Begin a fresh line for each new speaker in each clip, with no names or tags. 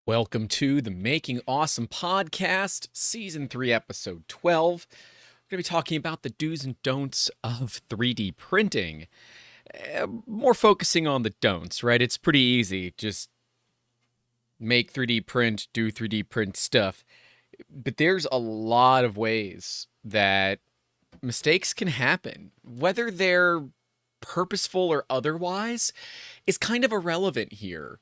Welcome to the Making Awesome Podcast, Season 3, Episode 12. We're going to be talking about the do's and don'ts of 3D printing. More focusing on the don'ts, right? It's pretty easy. Just make 3D print, do 3D print stuff. But there's a lot of ways that mistakes can happen. Whether they're purposeful or otherwise is kind of irrelevant here.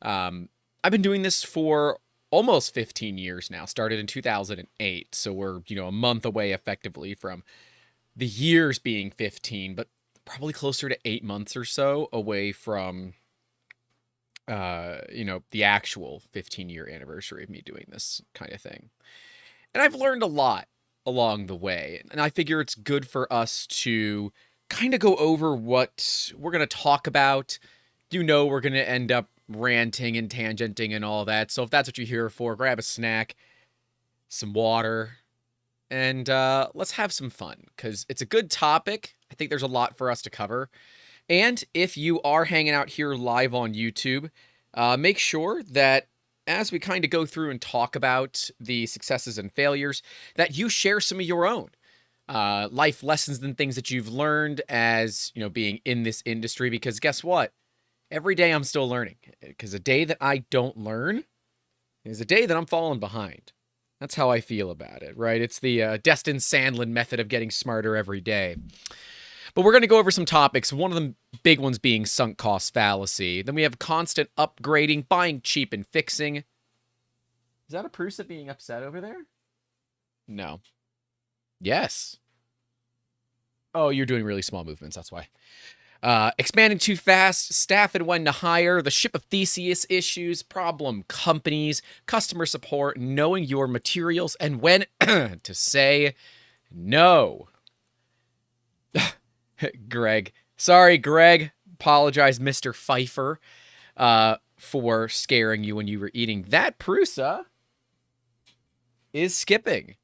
I've been doing this for almost 15 years now. Started in 2008, so we're, a month away effectively from the years being 15, but probably closer to 8 months or so away from the actual 15-year anniversary of me doing this kind of thing. And I've learned a lot along the way, and I figure it's good for us to kind of go over what we're going to talk about. We're going to end up ranting and tangenting and all that. So if that's what you're here for, grab a snack, some water, and let's have some fun, because it's a good topic. I think there's a lot for us to cover. And if you are hanging out here live on YouTube, make sure that as we kind of go through and talk about the successes and failures, that you share some of your own life lessons and things that you've learned as, being in this industry. Because guess what? Every day I'm still learning, because a day that I don't learn is a day that I'm falling behind. That's how I feel about it, right? It's the Destin Sandlin method of getting smarter every day. But we're going to go over some topics, one of the big ones being sunk cost fallacy. Then we have constant upgrading, buying cheap and fixing. Is that a Prusa being upset over there? No. Yes. Oh, you're doing really small movements, that's why. Expanding too fast, staff and when to hire, the ship of Theseus issues, problem companies, customer support, knowing your materials, and when to say no. Greg. Sorry, Greg. Apologize, Mr. Pfeiffer, for scaring you when you were eating. That Prusa is skipping.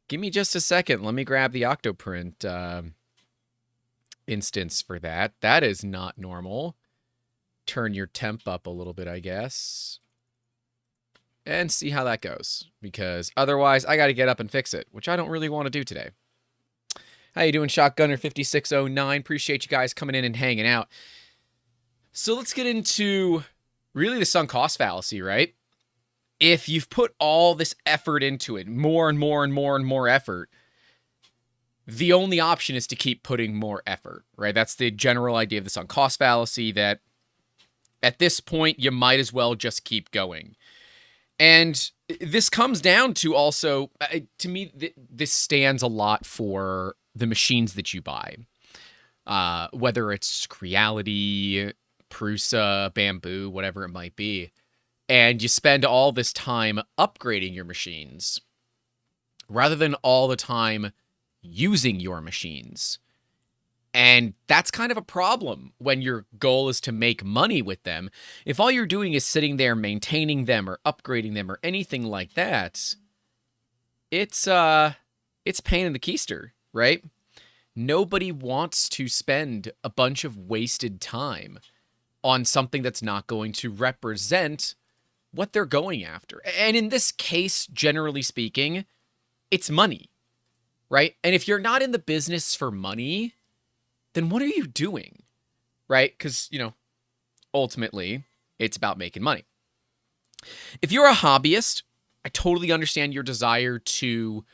Give me just a second. Let me grab the Octoprint instance for that. That is not normal. Turn your temp up a little bit, I guess, and see how that goes, because otherwise I got to get up and fix it, which I don't really want to do today. How you doing, Shotgunner 5609? Appreciate you guys coming in and hanging out. So let's get into really the sunk cost fallacy, right? If you've put all this effort into it, more and more and more and more effort, the only option is to keep putting more effort, right? That's the general idea of the sunk cost fallacy, that at this point, you might as well just keep going. And this comes down to also, to me, this stands a lot for the machines that you buy. Whether it's Creality, Prusa, Bamboo, whatever it might be. And you spend all this time upgrading your machines, rather than all the time using your machines. And that's kind of a problem when your goal is to make money with them. If all you're doing is sitting there maintaining them or upgrading them or anything like that, it's pain in the keister, right? Nobody wants to spend a bunch of wasted time on something that's not going to represent what they're going after. And in this case, generally speaking, it's money. Right? And if you're not in the business for money, then what are you doing? Right? Because, ultimately, it's about making money. If you're a hobbyist, I totally understand your desire to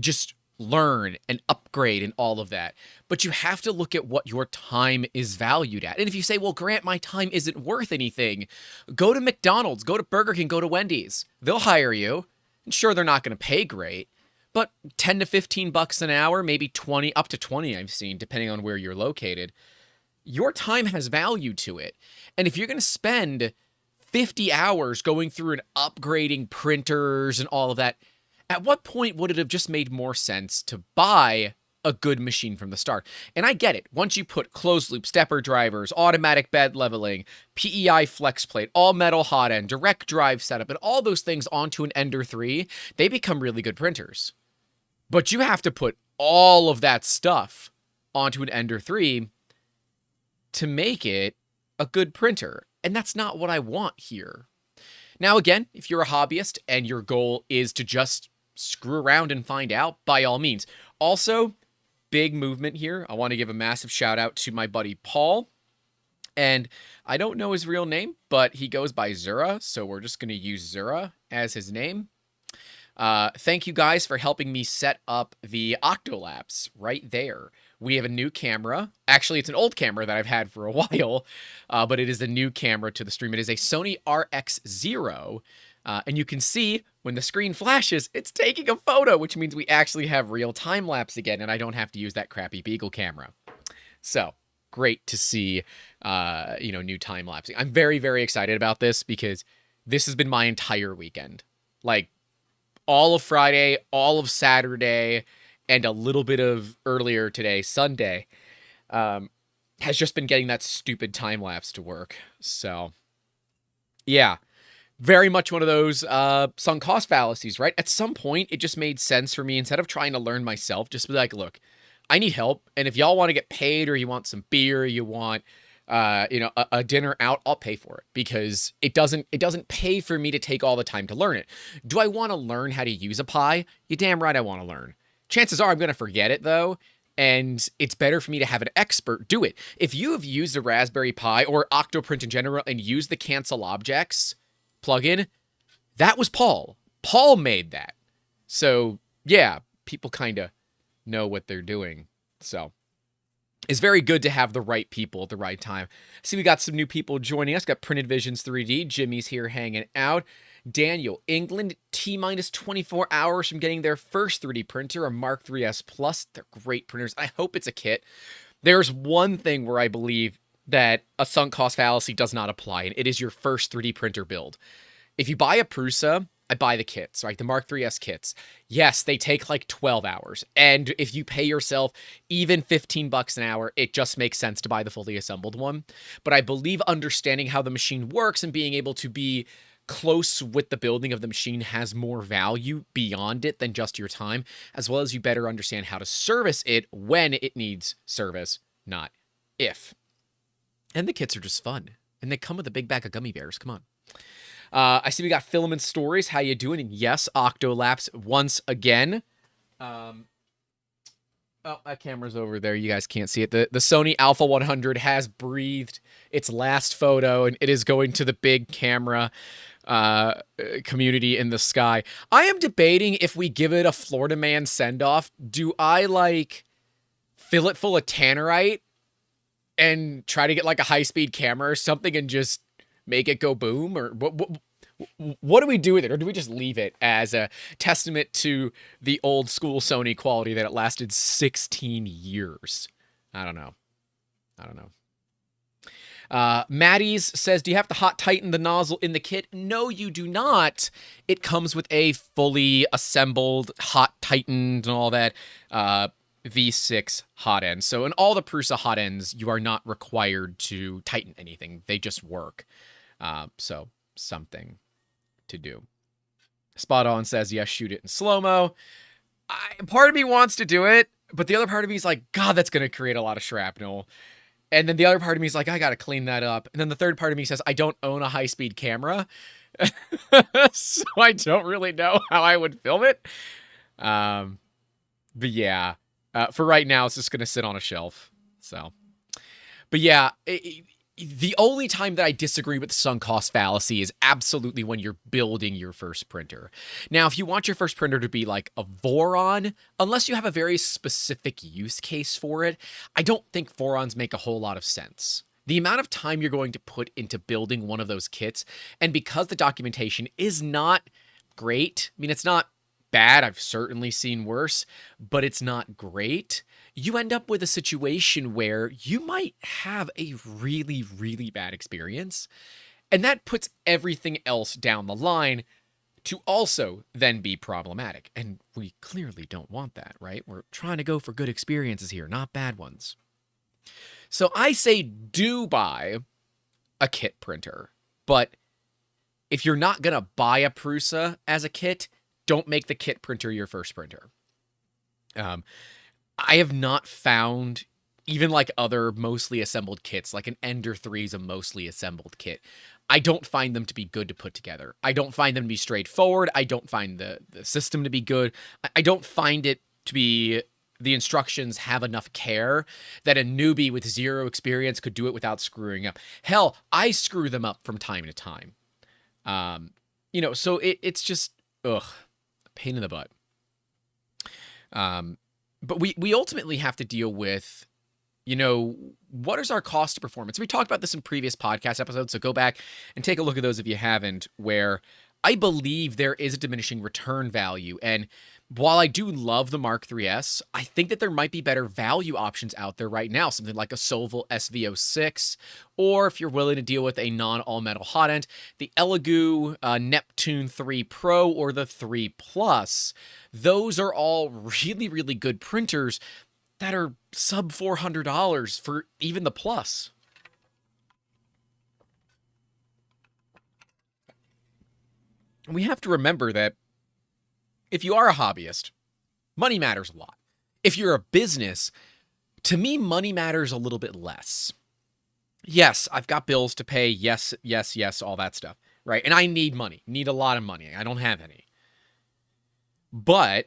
just learn and upgrade and all of that. But you have to look at what your time is valued at. And if you say, well, Grant, my time isn't worth anything, go to McDonald's, go to Burger King, go to Wendy's. They'll hire you. And sure, they're not going to pay great, but 10 to 15 bucks an hour, maybe 20, up to 20 I've seen, depending on where you're located. Your time has value to it. And if you're going to spend 50 hours going through and upgrading printers and all of that, at what point would it have just made more sense to buy a good machine from the start? And I get it. Once you put closed loop stepper drivers, automatic bed leveling, PEI flex plate, all metal hot end, direct drive setup, and all those things onto an Ender 3, they become really good printers. But you have to put all of that stuff onto an Ender 3 to make it a good printer. And that's not what I want here. Now, again, if you're a hobbyist and your goal is to just screw around and find out, by all means. Also, big movement here. I want to give a massive shout out to my buddy Paul. And I don't know his real name, but he goes by Zura, so we're just going to use Zura as his name. Thank you guys for helping me set up the Octolapse right there. We have a new camera. Actually, it's an old camera that I've had for a while, but it is a new camera to the stream. It is a Sony RX0, and you can see when the screen flashes, it's taking a photo, which means we actually have real time lapse again, and I don't have to use that crappy Beagle camera. So great to see, new time lapsing. I'm very, very excited about this because this has been my entire weekend. Like, all of Friday, all of Saturday, and a little bit of earlier today, Sunday, has just been getting that stupid time lapse to work. So, yeah, very much one of those sunk cost fallacies, right? At some point, it just made sense for me, instead of trying to learn myself, just be like, look, I need help, and if y'all want to get paid, or you want some beer, you want a dinner out, I'll pay for it, because it doesn't pay for me to take all the time to learn it. Do I want to learn how to use a Pi? You damn right I want to learn. Chances are I'm going to forget it, though, and it's better for me to have an expert do it. If you have used a Raspberry Pi or Octoprint in general and used the Cancel Objects plugin, that was Paul. Paul made that. So, yeah, people kind of know what they're doing. So it's very good to have the right people at the right time. See, we got some new people joining us. Got Printed Visions 3D. Jimmy's here hanging out. Daniel, England, T-minus 24 hours from getting their first 3D printer, a Mark 3S Plus. They're great printers. I hope it's a kit. There's one thing where I believe that a sunk cost fallacy does not apply, and it is your first 3D printer build. If you buy a Prusa, I buy the kits, right? The Mark 3S kits. Yes, they take like 12 hours. And if you pay yourself even $15 an hour, it just makes sense to buy the fully assembled one. But I believe understanding how the machine works and being able to be close with the building of the machine has more value beyond it than just your time, as well as you better understand how to service it when it needs service, not if. And the kits are just fun. And they come with a big bag of gummy bears. Come on. I see we got Filament Stories. How you doing? And yes, Octolapse once again. Oh, that camera's over there. You guys can't see it. The Sony Alpha 100 has breathed its last photo, and it is going to the big camera community in the sky. I am debating if we give it a Florida Man send-off. Do I, fill it full of tannerite and try to get, a high-speed camera or something and just make it go boom? Or what do we do with it? Or do we just leave it as a testament to the old school Sony quality that it lasted 16 years? I don't know. Maddie's says, do you have to hot tighten the nozzle in the kit? No, you do not. It comes with a fully assembled, hot tightened and all that V6 hot end. So in all the Prusa hot ends, you are not required to tighten anything. They just work. So something to do. Spot On says, yes, shoot it in slow-mo. Part of me wants to do it, but the other part of me is like, God, that's going to create a lot of shrapnel. And then the other part of me is like, I got to clean that up. And then the third part of me says, I don't own a high-speed camera. So I don't really know how I would film it. But yeah, for right now, it's just going to sit on a shelf. So, but yeah, the only time that I disagree with the sunk cost fallacy is absolutely when you're building your first printer. Now, if you want your first printer to be like a Voron, unless you have a very specific use case for it, I don't think Vorons make a whole lot of sense. The amount of time you're going to put into building one of those kits, and because the documentation is not great, I mean, it's not bad, I've certainly seen worse, but it's not great, you end up with a situation where you might have a really, really bad experience, and that puts everything else down the line to also then be problematic. And we clearly don't want that, right? We're trying to go for good experiences here, not bad ones. So I say do buy a kit printer, but if you're not going to buy a Prusa as a kit, don't make the kit printer your first printer. I have not found, even other mostly assembled kits, like an Ender 3 is a mostly assembled kit. I don't find them to be good to put together. I don't find them to be straightforward. I don't find the system to be good. I don't find it to be the instructions have enough care that a newbie with zero experience could do it without screwing up. Hell, I screw them up from time to time. So it's just, ugh, pain in the butt. But we ultimately have to deal with, what is our cost of performance? We talked about this in previous podcast episodes, so go back and take a look at those if you haven't, where I believe there is a diminishing return value. And while I do love the Mark III's, I think that there might be better value options out there right now, something like a Sovol SV06, or if you're willing to deal with a non-all-metal hot end, the Elegoo Neptune 3 Pro or the 3 Plus. Those are all really, really good printers that are sub $400 for even the Plus. We have to remember that if you are a hobbyist, money matters a lot. If you're a business, to me, money matters a little bit less. Yes, I've got bills to pay. Yes, yes, yes, all that stuff, right? And I need money, need a lot of money. I don't have any. But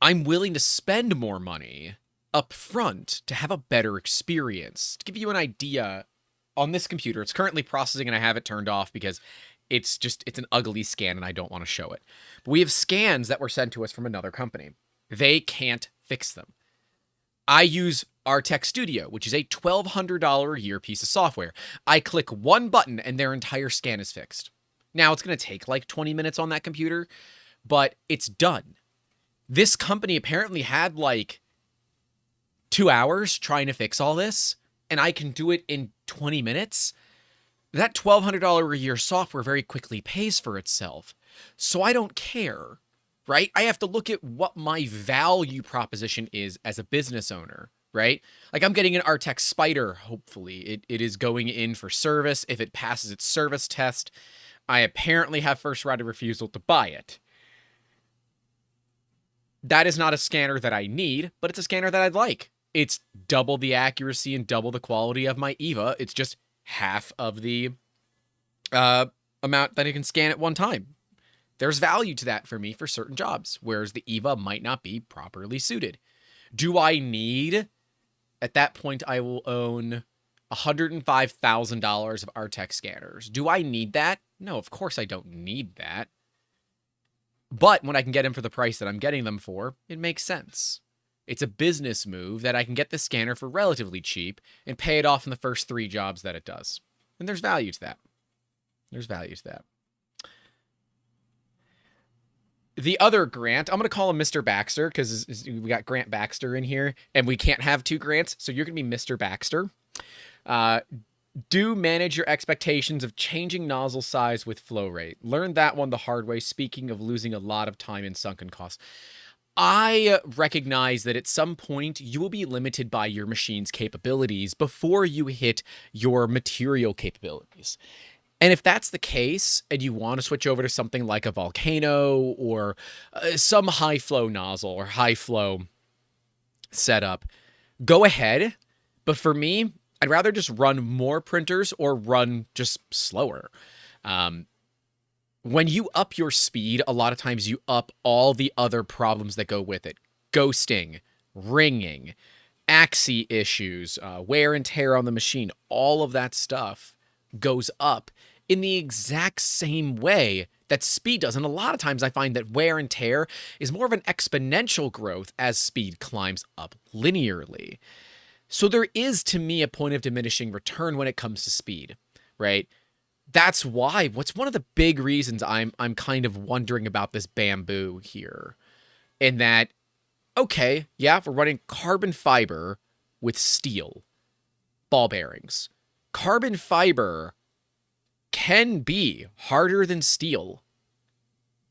I'm willing to spend more money up front to have a better experience. To give you an idea, on this computer, it's currently processing and I have it turned off because it's an ugly scan and I don't want to show it. But we have scans that were sent to us from another company. They can't fix them. I use Artec Studio, which is a $1,200 a year piece of software. I click one button and their entire scan is fixed. Now, it's going to take like 20 minutes on that computer, but it's done. This company apparently had like 2 hours trying to fix all this, and I can do it in 20 minutes. That $1,200 a year software very quickly pays for itself. So I don't care, right? I have to look at what my value proposition is as a business owner, right? Like I'm getting an Artec Spider, hopefully. It is going in for service. If it passes its service test, I apparently have first right of refusal to buy it. That is not a scanner that I need, but it's a scanner that I'd like. It's double the accuracy and double the quality of my EVA. It's just half of the amount that it can scan at one time. There's value to that for me for certain jobs, whereas the EVA might not be properly suited. Do I need, at that point, I will own $105,000 of Artec scanners. Do I need that? No, of course I don't need that. But when I can get them for the price that I'm getting them for, it makes sense. It's a business move that I can get the scanner for relatively cheap and pay it off in the first 3 jobs that it does. And there's value to that. There's value to that. The other Grant, I'm going to call him Mr. Baxter because we got Grant Baxter in here and we can't have 2 Grants. So you're going to be Mr. Baxter. Do manage your expectations of changing nozzle size with flow rate. Learn that one the hard way, speaking of losing a lot of time in sunken costs. I recognize that at some point you will be limited by your machine's capabilities before you hit your material capabilities. And if that's the case, and you want to switch over to something like a Volcano or some high flow nozzle or high flow setup, go ahead. But for me, I'd rather just run more printers or run just slower. When you up your speed, a lot of times you up all the other problems that go with it. Ghosting, ringing, axis issues, wear and tear on the machine, all of that stuff goes up in the exact same way that speed does. And a lot of times I find that wear and tear is more of an exponential growth as speed climbs up linearly. So there is, to me, a point of diminishing return when it comes to speed, right? That's why, what's one of the big reasons I'm kind of wondering about this bamboo here, in that, okay, yeah, if we're running carbon fiber with steel ball bearings, carbon fiber can be harder than steel.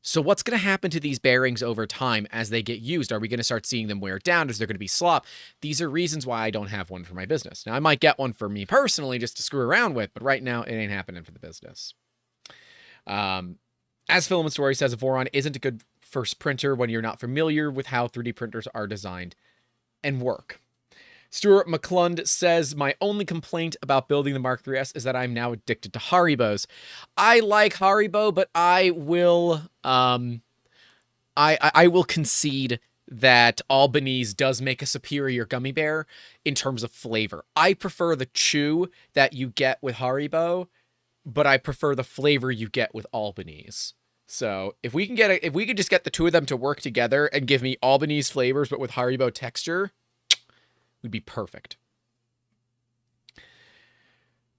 So what's going to happen to these bearings over time as they get used? Are we going to start seeing them wear down? Is there going to be slop? These are reasons why I don't have one for my business. Now, I might get one for me personally just to screw around with, but right now it ain't happening for the business. As Filament Story says, a Voron isn't a good first printer when you're not familiar with how 3D printers are designed and work. Stuart McClund says, my only complaint about building the Mark III's is that I'm now addicted to Haribos. I like Haribo, but I will I will concede that Albanese does make a superior gummy bear in terms of flavor. I prefer the chew that you get with Haribo, but I prefer the flavor you get with Albanese. So if we could just get the two of them to work together and give me Albanese flavors but with Haribo texture, would be perfect.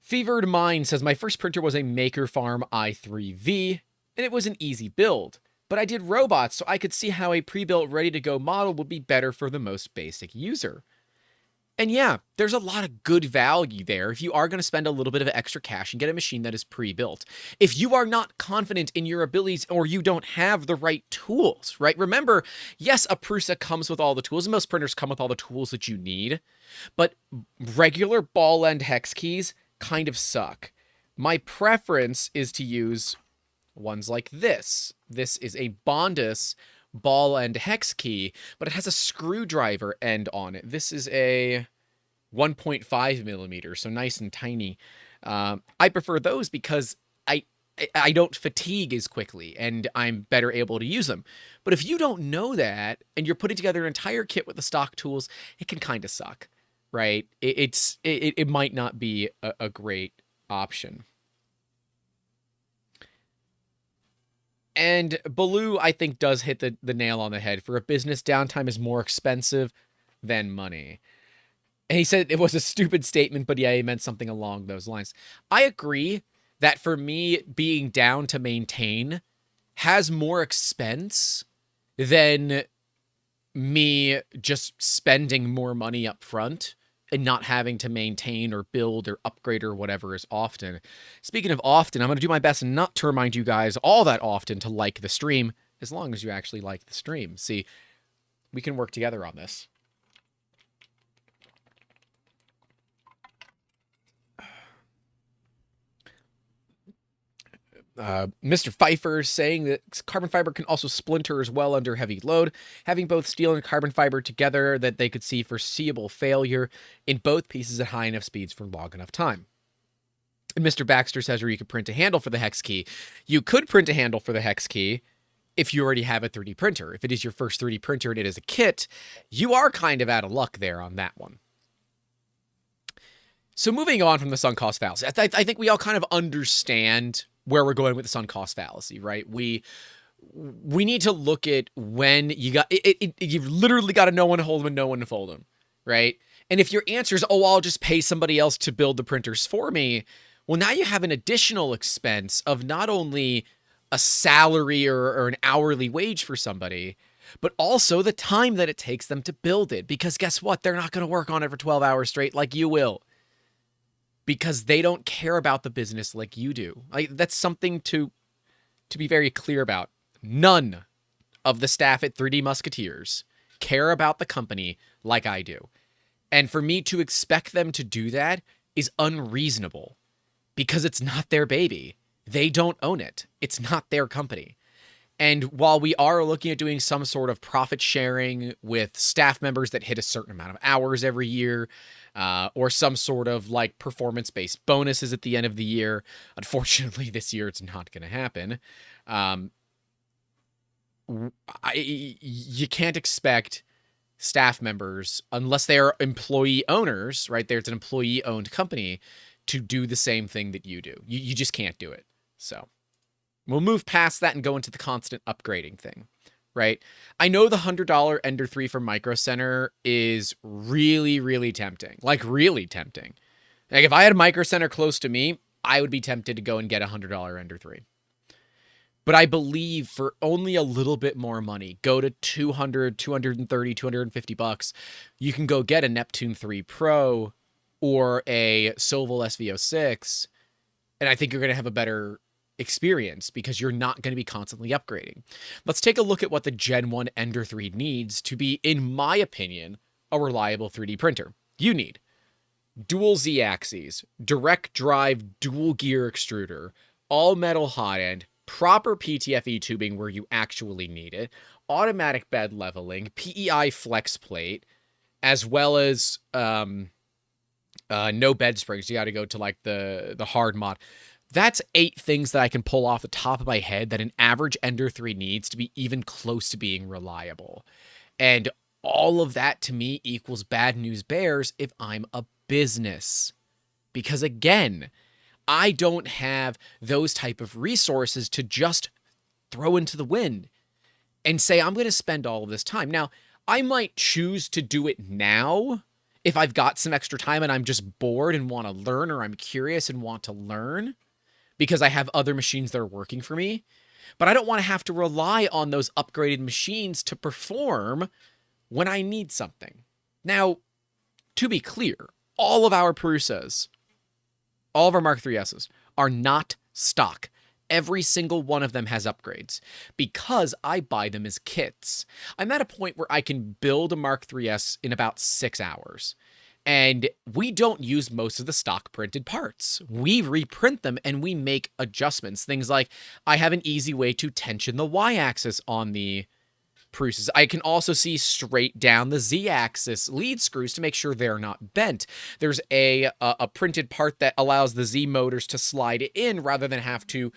Fevered Mind says, my first printer was a Maker Farm i3V, and it was an easy build. But I did robots, so I could see how a pre-built, ready-to-go model would be better for the most basic user. And yeah, there's a lot of good value there if you are going to spend a little bit of extra cash and get a machine that is pre-built. If you are not confident in your abilities or you don't have the right tools, right? Remember, yes, a Prusa comes with all the tools, and most printers come with all the tools that you need, but regular ball-end hex keys kind of suck. My preference is to use ones like this. This is a Bondus ball end hex key, but it has a screwdriver end on it. This is a 1.5 millimeter, so nice and tiny. I prefer those because I don't fatigue as quickly and I'm better able to use them. But if you don't know that and you're putting together an entire kit with the stock tools, it can kind of suck, right? It might not be a great option. And Baloo, I think, does hit the nail on the head. For a business, downtime is more expensive than money. And he said it was a stupid statement, but yeah, he meant something along those lines. I agree that for me, being down to maintain has more expense than me just spending more money up front and not having to maintain or build or upgrade or whatever as often. Speaking of often, I'm going to do my best not to remind you guys all that often to like the stream, as long as you actually like the stream. See, we can work together on this. Mr. Pfeiffer saying that carbon fiber can also splinter as well under heavy load. Having both steel and carbon fiber together that they could see foreseeable failure in both pieces at high enough speeds for long enough time. And Mr. Baxter says, or you could print a handle for the hex key. You could print a handle for the hex key if you already have a 3D printer. If it is your first 3D printer and it is a kit, you are kind of out of luck there on that one. So moving on from the sunk cost fallacy, I think we all kind of understand where we're going with the sunk cost fallacy, right? We need to look at when you got it. You've literally got to know when to hold them and know when to fold them, right? And if your answer is, oh, I'll just pay somebody else to build the printers for me, well, now you have an additional expense of not only a salary or an hourly wage for somebody, but also the time that it takes them to build it. Because guess what? They're not going to work on it for 12 hours straight like you will. Because they don't care about the business like you do. That's something to be very clear about. None of the staff at 3D Musketeers care about the company like I do. And for me to expect them to do that is unreasonable because it's not their baby. They don't own it. It's not their company. And while we are looking at doing some sort of profit sharing with staff members that hit a certain amount of hours every year, or some sort of like performance-based bonuses at the end of the year, unfortunately this year it's not going to happen. You can't expect staff members, unless they are employee owners, right? There's an employee-owned company, to do the same thing that you do. You just can't do it. So we'll move past that and go into the constant upgrading thing, right? I know the $100 Ender 3 from Micro Center is really, really tempting. Like, really tempting. Like, if I had a Micro Center close to me, I would be tempted to go and get a $100 Ender 3. But I believe for only a little bit more money, go to 200, 230, 250 bucks, you can go get a Neptune 3 Pro or a Sovol SV06, and I think you're going to have a better experience because you're not going to be constantly upgrading. Let's take a look at what the Gen 1 Ender 3 needs to be, in my opinion, a reliable 3D printer. You need dual Z-axes, direct drive dual gear extruder, all metal hot end, proper PTFE tubing where you actually need it, automatic bed leveling, PEI flex plate, as well as no bed springs. You got to go to like the hard mod. That's 8 things that I can pull off the top of my head that an average Ender 3 needs to be even close to being reliable. And all of that to me equals bad news bears if I'm a business. Because again, I don't have those type of resources to just throw into the wind and say, I'm going to spend all of this time. Now, I might choose to do it now if I've got some extra time and I'm just bored and want to learn, or I'm curious and want to learn because I have other machines that are working for me. But I don't want to have to rely on those upgraded machines to perform when I need something. Now, to be clear, all of our Perusas, all of our Mark 3Ss are not stock. Every single one of them has upgrades because I buy them as kits. I'm at a point where I can build a Mark 3S in about 6 hours. And we don't use most of the stock printed parts. We reprint them and we make adjustments. Things like I have an easy way to tension the Y-axis on the Perusas. I can also see straight down the Z-axis lead screws to make sure they're not bent. There's a printed part that allows the Z motors to slide in rather than have to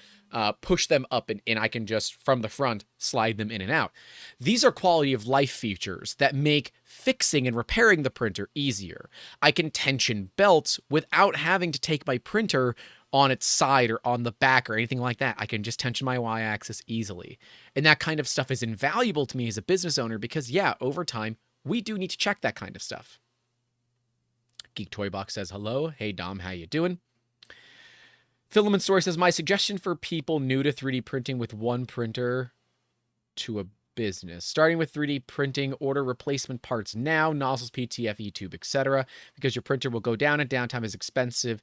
push them up and in. I can just, from the front, slide them in and out. These are quality of life features that make fixing and repairing the printer easier. I can tension belts without having to take my printer on its side or on the back or anything like that. I can just tension my Y-axis easily. And that kind of stuff is invaluable to me as a business owner because, yeah, over time, we do need to check that kind of stuff. Geek Toy Box says, hello. Hey, Dom, how you doing? Filament Story says, my suggestion for people new to 3D printing with one printer to a business. Starting with 3D printing, order replacement parts now, nozzles, PTF, E-tube, etc. because your printer will go down and downtime is expensive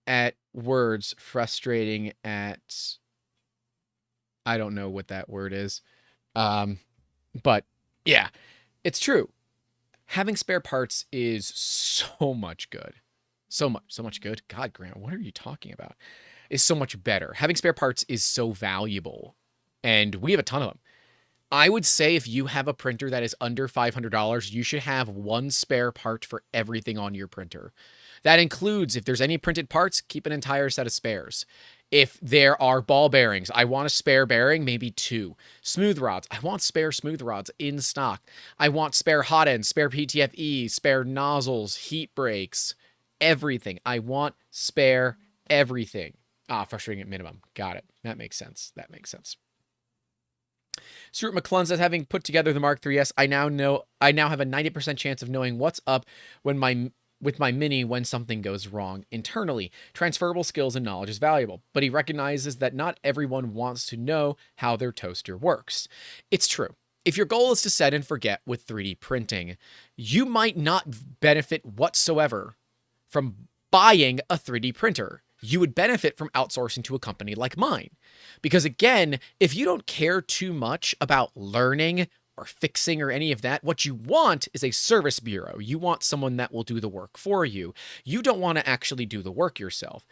at words, frustrating at... I don't know what that word is. But yeah, it's true. Having spare parts is so much good. So much good. God, Grant, what are you talking about? Is so much better. Having spare parts is so valuable. And we have a ton of them. I would say if you have a printer that is under $500, you should have one spare part for everything on your printer. That includes, if there's any printed parts, keep an entire set of spares. If there are ball bearings, I want a spare bearing, maybe 2. Smooth rods, I want spare smooth rods in stock. I want spare hot ends, spare PTFE, spare nozzles, heat brakes, everything. I want spare everything. Frustrating at minimum. Got it. That makes sense. That makes sense. Stuart McClellan says, having put together the Mark 3S, I now have a 90% chance of knowing what's up with my Mini when something goes wrong internally. Transferable skills and knowledge is valuable, but he recognizes that not everyone wants to know how their toaster works. It's true. If your goal is to set and forget with 3D printing, you might not benefit whatsoever from buying a 3D printer. You would benefit from outsourcing to a company like mine. Because again, if you don't care too much about learning or fixing or any of that, what you want is a service bureau. You want someone that will do the work for you. You don't want to actually do the work yourself.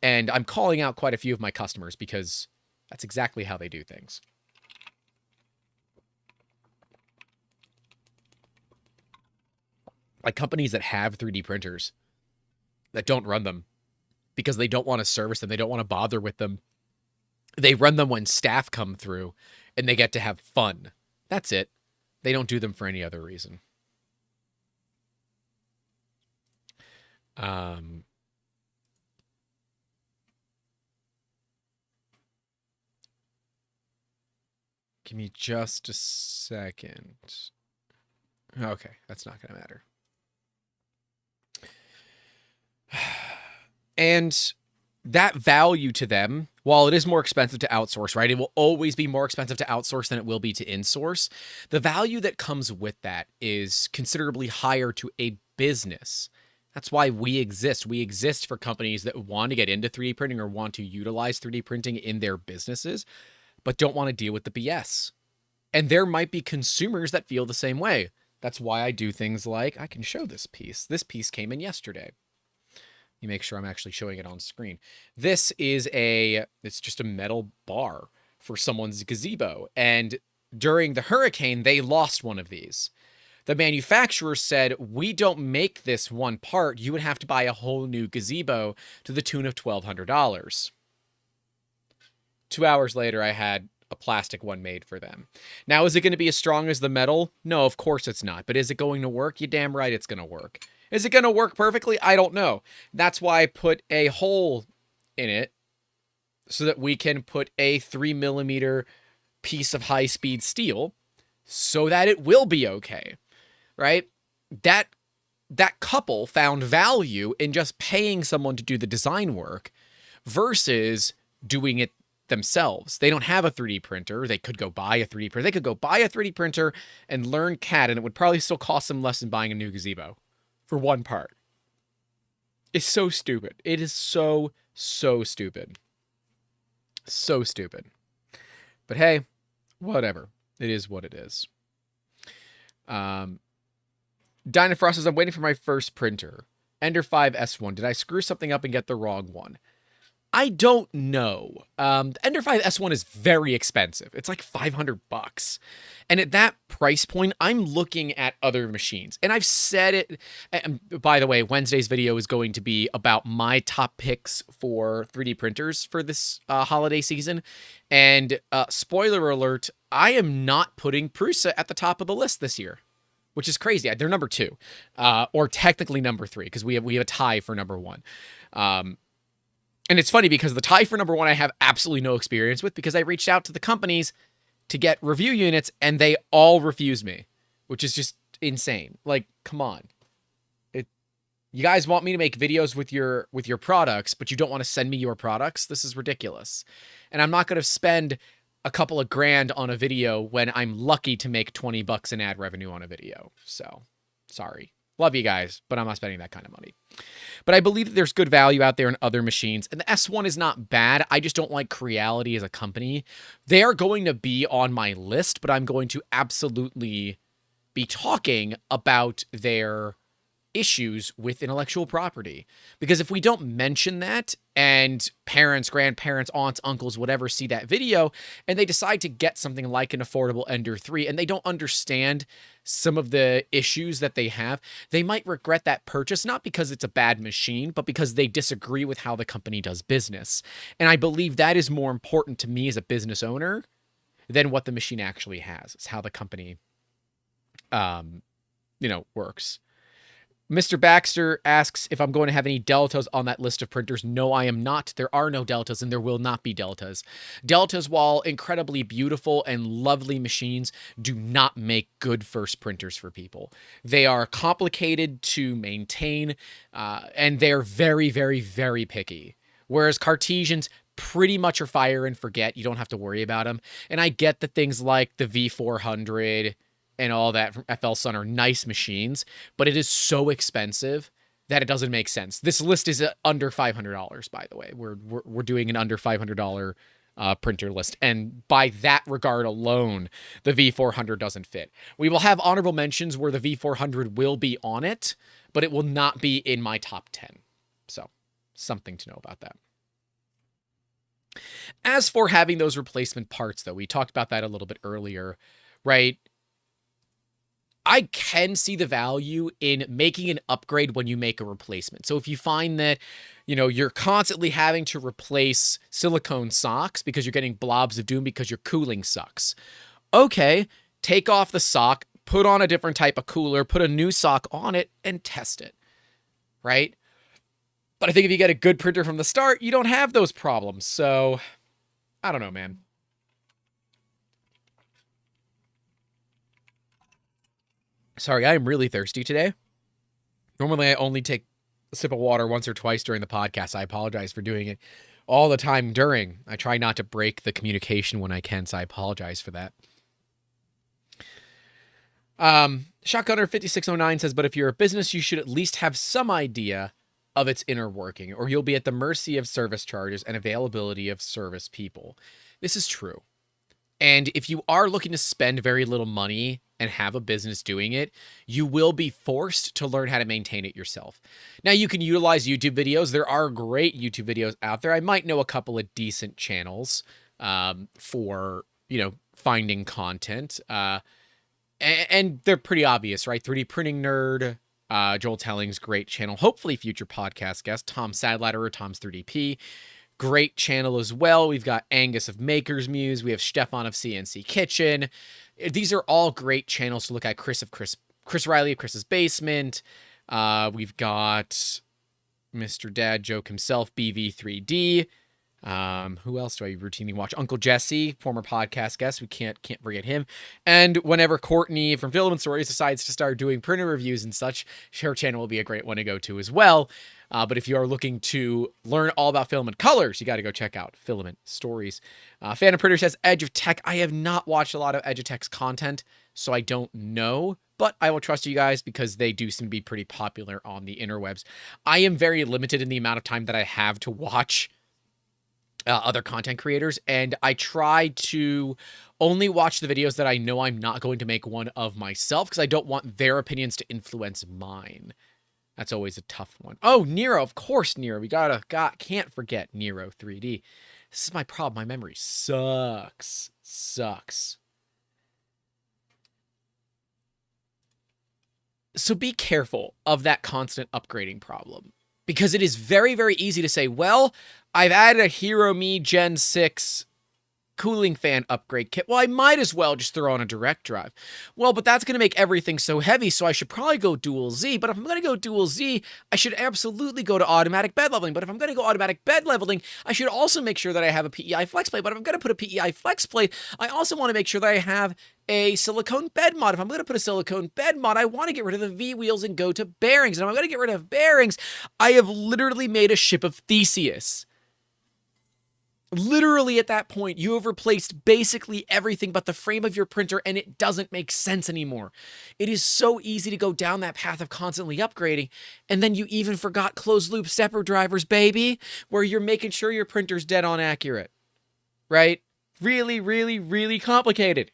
And I'm calling out quite a few of my customers because that's exactly how they do things. Like companies that have 3D printers that don't run them because they don't want to service them. They don't want to bother with them. They run them when staff come through and they get to have fun. That's it. They don't do them for any other reason. Give me just a second. Okay, that's not going to matter. And that value to them, while it is more expensive to outsource, right? It will always be more expensive to outsource than it will be to insource. The value that comes with that is considerably higher to a business. That's why we exist. We exist for companies that want to get into 3D printing or want to utilize 3D printing in their businesses, but don't want to deal with the BS. And there might be consumers that feel the same way. That's why I do things like, I can show this piece. This piece came in yesterday. You make sure I'm actually showing it on screen. This is it's just a metal bar for someone's gazebo. And during the hurricane, they lost one of these. The manufacturer said, we don't make this one part. You would have to buy a whole new gazebo to the tune of $1,200. 2 hours later, I had a plastic one made for them. Now, is it going to be as strong as the metal? No, of course it's not. But is it going to work? You're damn right it's going to work. Is it going to work perfectly? I don't know. That's why I put a hole in it so that we can put a 3mm piece of high-speed steel so that it will be okay, right? That couple found value in just paying someone to do the design work versus doing it themselves. They don't have a 3D printer. They could go buy a 3D printer. They could go buy a 3D printer and learn CAD, and it would probably still cost them less than buying a new gazebo for one part. It's so stupid. It is so stupid. So stupid. But hey, whatever. It is what it is. Dynafrost says, I'm waiting for my first printer. Ender 5 S1. Did I screw something up and get the wrong one? I don't know. The Ender 5 S1 is very expensive. It's like $500. And at that price point, I'm looking at other machines. And I've said it. And by the way, Wednesday's video is going to be about my top picks for 3D printers for this holiday season. And spoiler alert, I am not putting Prusa at the top of the list this year, which is crazy. They're number 2, or technically number 3, because we have a tie for number 1. And it's funny because the tie for number 1 I have absolutely no experience with, because I reached out to the companies to get review units and they all refused me, which is just insane. Like, come on. You guys want me to make videos with your products, but you don't want to send me your products? This is ridiculous. And I'm not going to spend a couple of grand on a video when I'm lucky to make $20 in ad revenue on a video. So, sorry. Love you guys, but I'm not spending that kind of money. But I believe that there's good value out there in other machines. And the S1 is not bad. I just don't like Creality as a company. They are going to be on my list, but I'm going to absolutely be talking about their issues with intellectual property. Because if we don't mention that, and parents, grandparents, aunts, uncles, whatever, see that video, and they decide to get something like an affordable Ender 3, and they don't understand some of the issues that they have, they might regret that purchase, not because it's a bad machine, but because they disagree with how the company does business. And I believe that is more important to me as a business owner than what the machine actually has. It's how the company, works. Mr. Baxter asks if I'm going to have any Deltas on that list of printers. No, I am not. There are no Deltas, and there will not be Deltas. Deltas, while incredibly beautiful and lovely machines, do not make good first printers for people. They are complicated to maintain, and they're very, very, very picky. Whereas Cartesians pretty much are fire and forget. You don't have to worry about them. And I get that things like the V400 and all that from FL Sun are nice machines, but it is so expensive that it doesn't make sense. This list is under $500, by the way. We're doing an under $500 printer list, and by that regard alone, the V400 doesn't fit. We will have honorable mentions where the V400 will be on it, but it will not be in my top 10. So, something to know about that. As for having those replacement parts, though, we talked about that a little bit earlier, right? I can see the value in making an upgrade when you make a replacement. So if you find that, you're constantly having to replace silicone socks because you're getting blobs of doom because your cooling sucks. Okay, take off the sock, put on a different type of cooler, put a new sock on it, and test it, right? But I think if you get a good printer from the start, you don't have those problems. So, I don't know, man. Sorry, I am really thirsty today. Normally, I only take a sip of water once or twice during the podcast. I apologize for doing it all the time during. I try not to break the communication when I can, so I apologize for that. Shotgunner 5609 says, but if you're a business, you should at least have some idea of its inner working, or you'll be at the mercy of service charges and availability of service people. This is true. And if you are looking to spend very little money and have a business doing it, you will be forced to learn how to maintain it yourself. Now, you can utilize YouTube videos. There are great YouTube videos out there. I might know a couple of decent channels for, finding content. And they're pretty obvious, right? 3D Printing Nerd, Joel Telling's great channel, hopefully future podcast guest, Tom Sadlatter, Tom's 3DP, great channel as well. We've got Angus of Maker's Muse, we have Stefan of CNC Kitchen. These are all great channels to look at. Chris Riley of Chris's Basement. We've got Mr. Dad Joke himself, BV3D. Who else do I routinely watch? Uncle Jesse, former podcast guest. We can't forget him. And whenever Courtney from Filament Stories decides to start doing printer reviews and such, her channel will be a great one to go to as well. But if you are looking to learn all about filament colors, you got to go check out Filament Stories. Phantom Printer says Edge of Tech. I have not watched a lot of Edge of Tech's content, so I don't know. But I will trust you guys because they do seem to be pretty popular on the interwebs. I am very limited in the amount of time that I have to watch other content creators, and I try to only watch the videos that I know I'm not going to make one of myself because I don't want their opinions to influence mine. That's always a tough one. Oh, Nero, of course, Nero. We can't forget Nero 3D. This is my problem. My memory sucks. So be careful of that constant upgrading problem, because it is very, very easy to say, well, I've added a Hero Me Gen 6 cooling fan upgrade kit. Well, I might as well just throw on a direct drive. Well, but that's going to make everything so heavy, so I should probably go dual Z. But if I'm going to go dual Z, I should absolutely go to automatic bed leveling. But if I'm going to go automatic bed leveling, I should also make sure that I have a PEI flex plate. But if I'm going to put a PEI flex plate, I also want to make sure that I have a silicone bed mod. If I'm going to put a silicone bed mod, I want to get rid of the V-wheels and go to bearings. And if I'm going to get rid of bearings, I have literally made a ship of Theseus. Literally at that point, you have replaced basically everything but the frame of your printer, and it doesn't make sense anymore. It is so easy to go down that path of constantly upgrading, and then you even forgot closed-loop stepper drivers, baby, where you're making sure your printer's dead on accurate, right? Really, really, really complicated.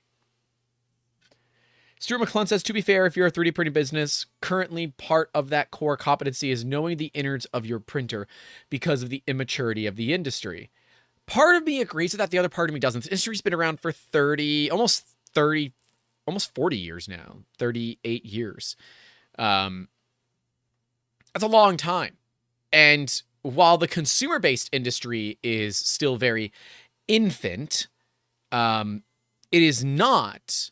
Stuart McClellan says, to be fair, if you're a 3D printing business, currently part of that core competency is knowing the innards of your printer because of the immaturity of the industry. Part of me agrees with that. The other part of me doesn't. This industry's been around for almost 40 years now, 38 years. That's a long time. And while the consumer-based industry is still very infant, it is not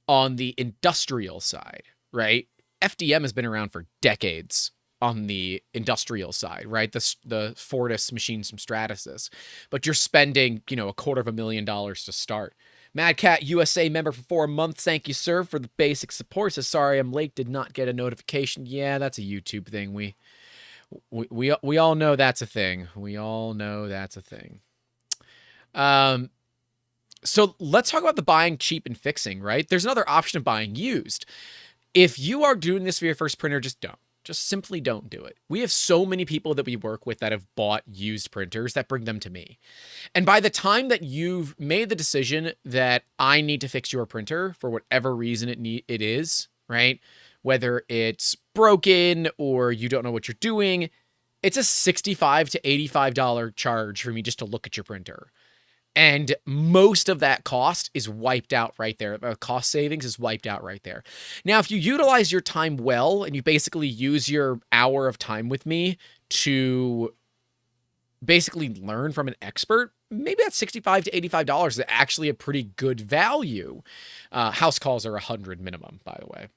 on the industrial side, right? FDM has been around for decades on the industrial side, right? The Fortis machines from Stratasys, but you're spending, $250,000 to start. Mad Cat USA member for 4 months. Thank you, sir, for the basic support. Says, sorry, I'm late. Did not get a notification. Yeah, that's a YouTube thing. We all know that's a thing. We all know that's a thing. So let's talk about the buying cheap and fixing, right? There's another option of buying used. If you are doing this for your first printer, just don't. Just simply don't do it. We have so many people that we work with that have bought used printers that bring them to me. And by the time that you've made the decision that I need to fix your printer for whatever reason it is, right? Whether it's broken or you don't know what you're doing, it's a $65 to $85 charge for me just to look at your printer. And most of that cost is wiped out right there. The cost savings is wiped out right there. Now, if you utilize your time well and you basically use your hour of time with me to basically learn from an expert, maybe that $65 to $85 is actually a pretty good value. House calls are $100 minimum, by the way.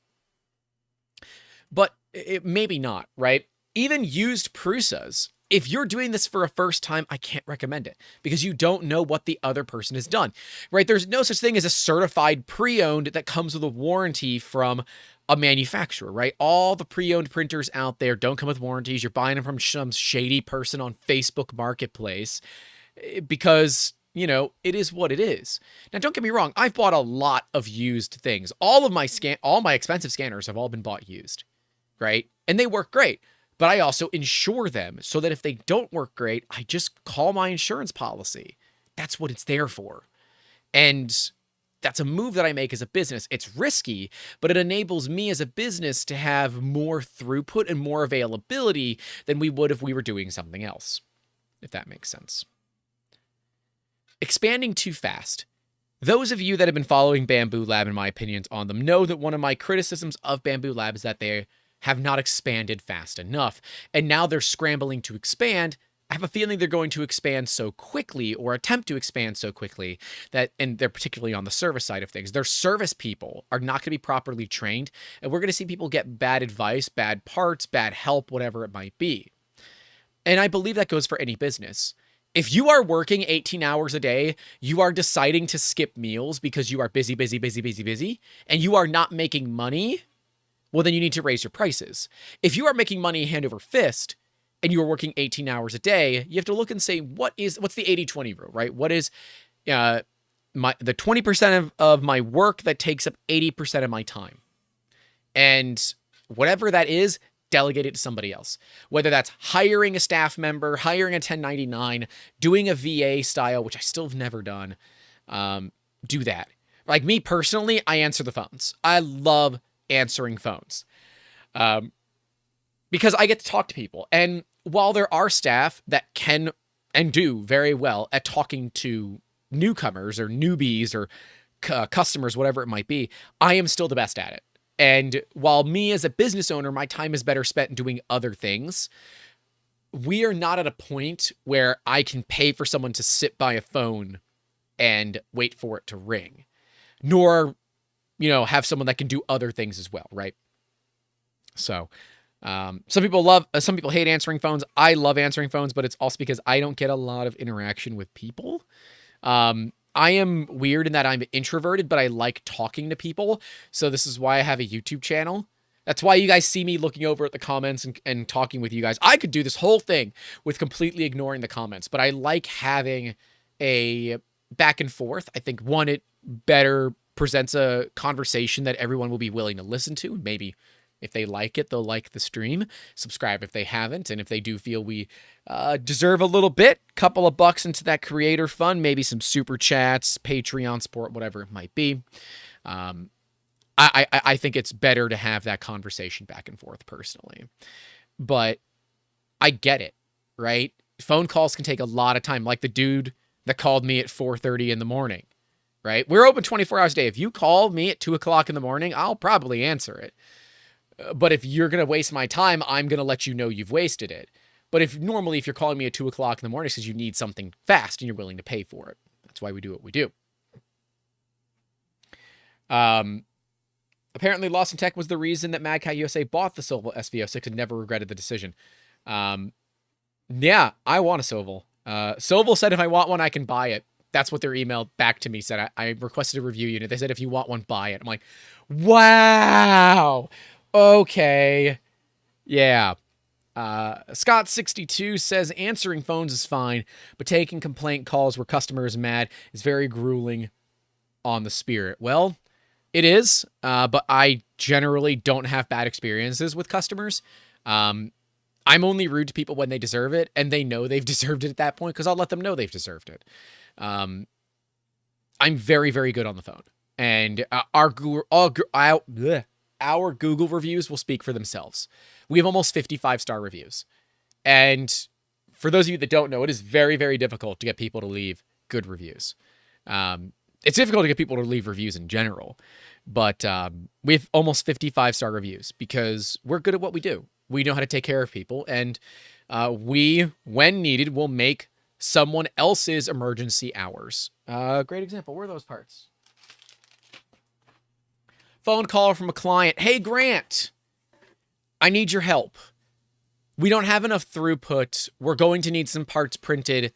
But maybe not, right? Even used Prusas, if you're doing this for a first time, I can't recommend it because you don't know what the other person has done, right? There's no such thing as a certified pre-owned that comes with a warranty from a manufacturer, right? All the pre-owned printers out there don't come with warranties. You're buying them from some shady person on Facebook Marketplace because, it is what it is. Now, don't get me wrong. I've bought a lot of used things. All my expensive scanners have all been bought used, right? And they work great. But I also insure them so that if they don't work great, I just call my insurance policy. That's what it's there for. And that's a move that I make as a business. It's risky, but it enables me as a business to have more throughput and more availability than we would if we were doing something else, if that makes sense. Expanding too fast. Those of you that have been following Bamboo Lab and my opinions on them know that one of my criticisms of Bamboo Lab is that they have not expanded fast enough. And now they're scrambling to expand. I have a feeling they're going to expand so quickly, or attempt to expand so quickly, that, and they're particularly on the service side of things, their service people are not going to be properly trained, and we're going to see people get bad advice, bad parts, bad help, whatever it might be. And I believe that goes for any business. If you are working 18 hours a day, you are deciding to skip meals because you are busy, and you are not making money, well, then you need to raise your prices. If you are making money hand over fist and you are working 18 hours a day, you have to look and say, what's the 80-20 rule, right? What is the 20% of my work that takes up 80% of my time? And whatever that is, delegate it to somebody else. Whether that's hiring a staff member, hiring a 1099, doing a VA style, which I still have never done, do that. Like me personally, I answer the phones. I love answering phones because I get to talk to people. And while there are staff that can and do very well at talking to newcomers or newbies or customers, whatever it might be, I am still the best at it. And while me as a business owner, my time is better spent doing other things, we are not at a point where I can pay for someone to sit by a phone and wait for it to ring, nor, have someone that can do other things as well, right? So some people hate answering phones. I love answering phones, but it's also because I don't get a lot of interaction with people. I am weird in that I'm introverted, but I like talking to people. So this is why I have a YouTube channel. That's why you guys see me looking over at the comments and talking with you guys. I could do this whole thing with completely ignoring the comments, but I like having a back and forth. I think, one, it better presents a conversation that everyone will be willing to listen to. Maybe if they like it, they'll like the stream. Subscribe if they haven't. And if they do feel we deserve a little bit, couple of bucks into that creator fund, maybe some super chats, Patreon support, whatever it might be. I think it's better to have that conversation back and forth personally. But I get it, right? Phone calls can take a lot of time. Like the dude that called me at 4:30 in the morning, right? We're open 24 hours a day. If you call me at 2 o'clock in the morning, I'll probably answer it. But if you're going to waste my time, I'm going to let you know you've wasted it. But if you're calling me at 2 o'clock in the morning, it's because you need something fast and you're willing to pay for it. That's why we do what we do. Apparently, Lost in Tech was the reason that Mad Cat USA bought the Soval SV06 and never regretted the decision. Yeah, I want a Soval. Soval said if I want one, I can buy it. That's what their email back to me said. I requested a review unit. They said, if you want one, buy it. I'm like, wow. Okay. Yeah. Scott62 says answering phones is fine, but taking complaint calls where customer is mad is very grueling on the spirit. Well, it is, but I generally don't have bad experiences with customers. I'm only rude to people when they deserve it, and they know they've deserved it at that point because I'll let them know they've deserved it. I'm very, very good on the phone, and our Google reviews will speak for themselves. We have almost 55-star reviews. And for those of you that don't know, it is very, very difficult to get people to leave good reviews. It's difficult to get people to leave reviews in general, but we have almost 55-star reviews because we're good at what we do. We know how to take care of people, and we, when needed, will make someone else's emergency hours. Great example. Where are those parts? Phone call from a client. Hey, Grant, I need your help. We don't have enough throughput. We're going to need some parts printed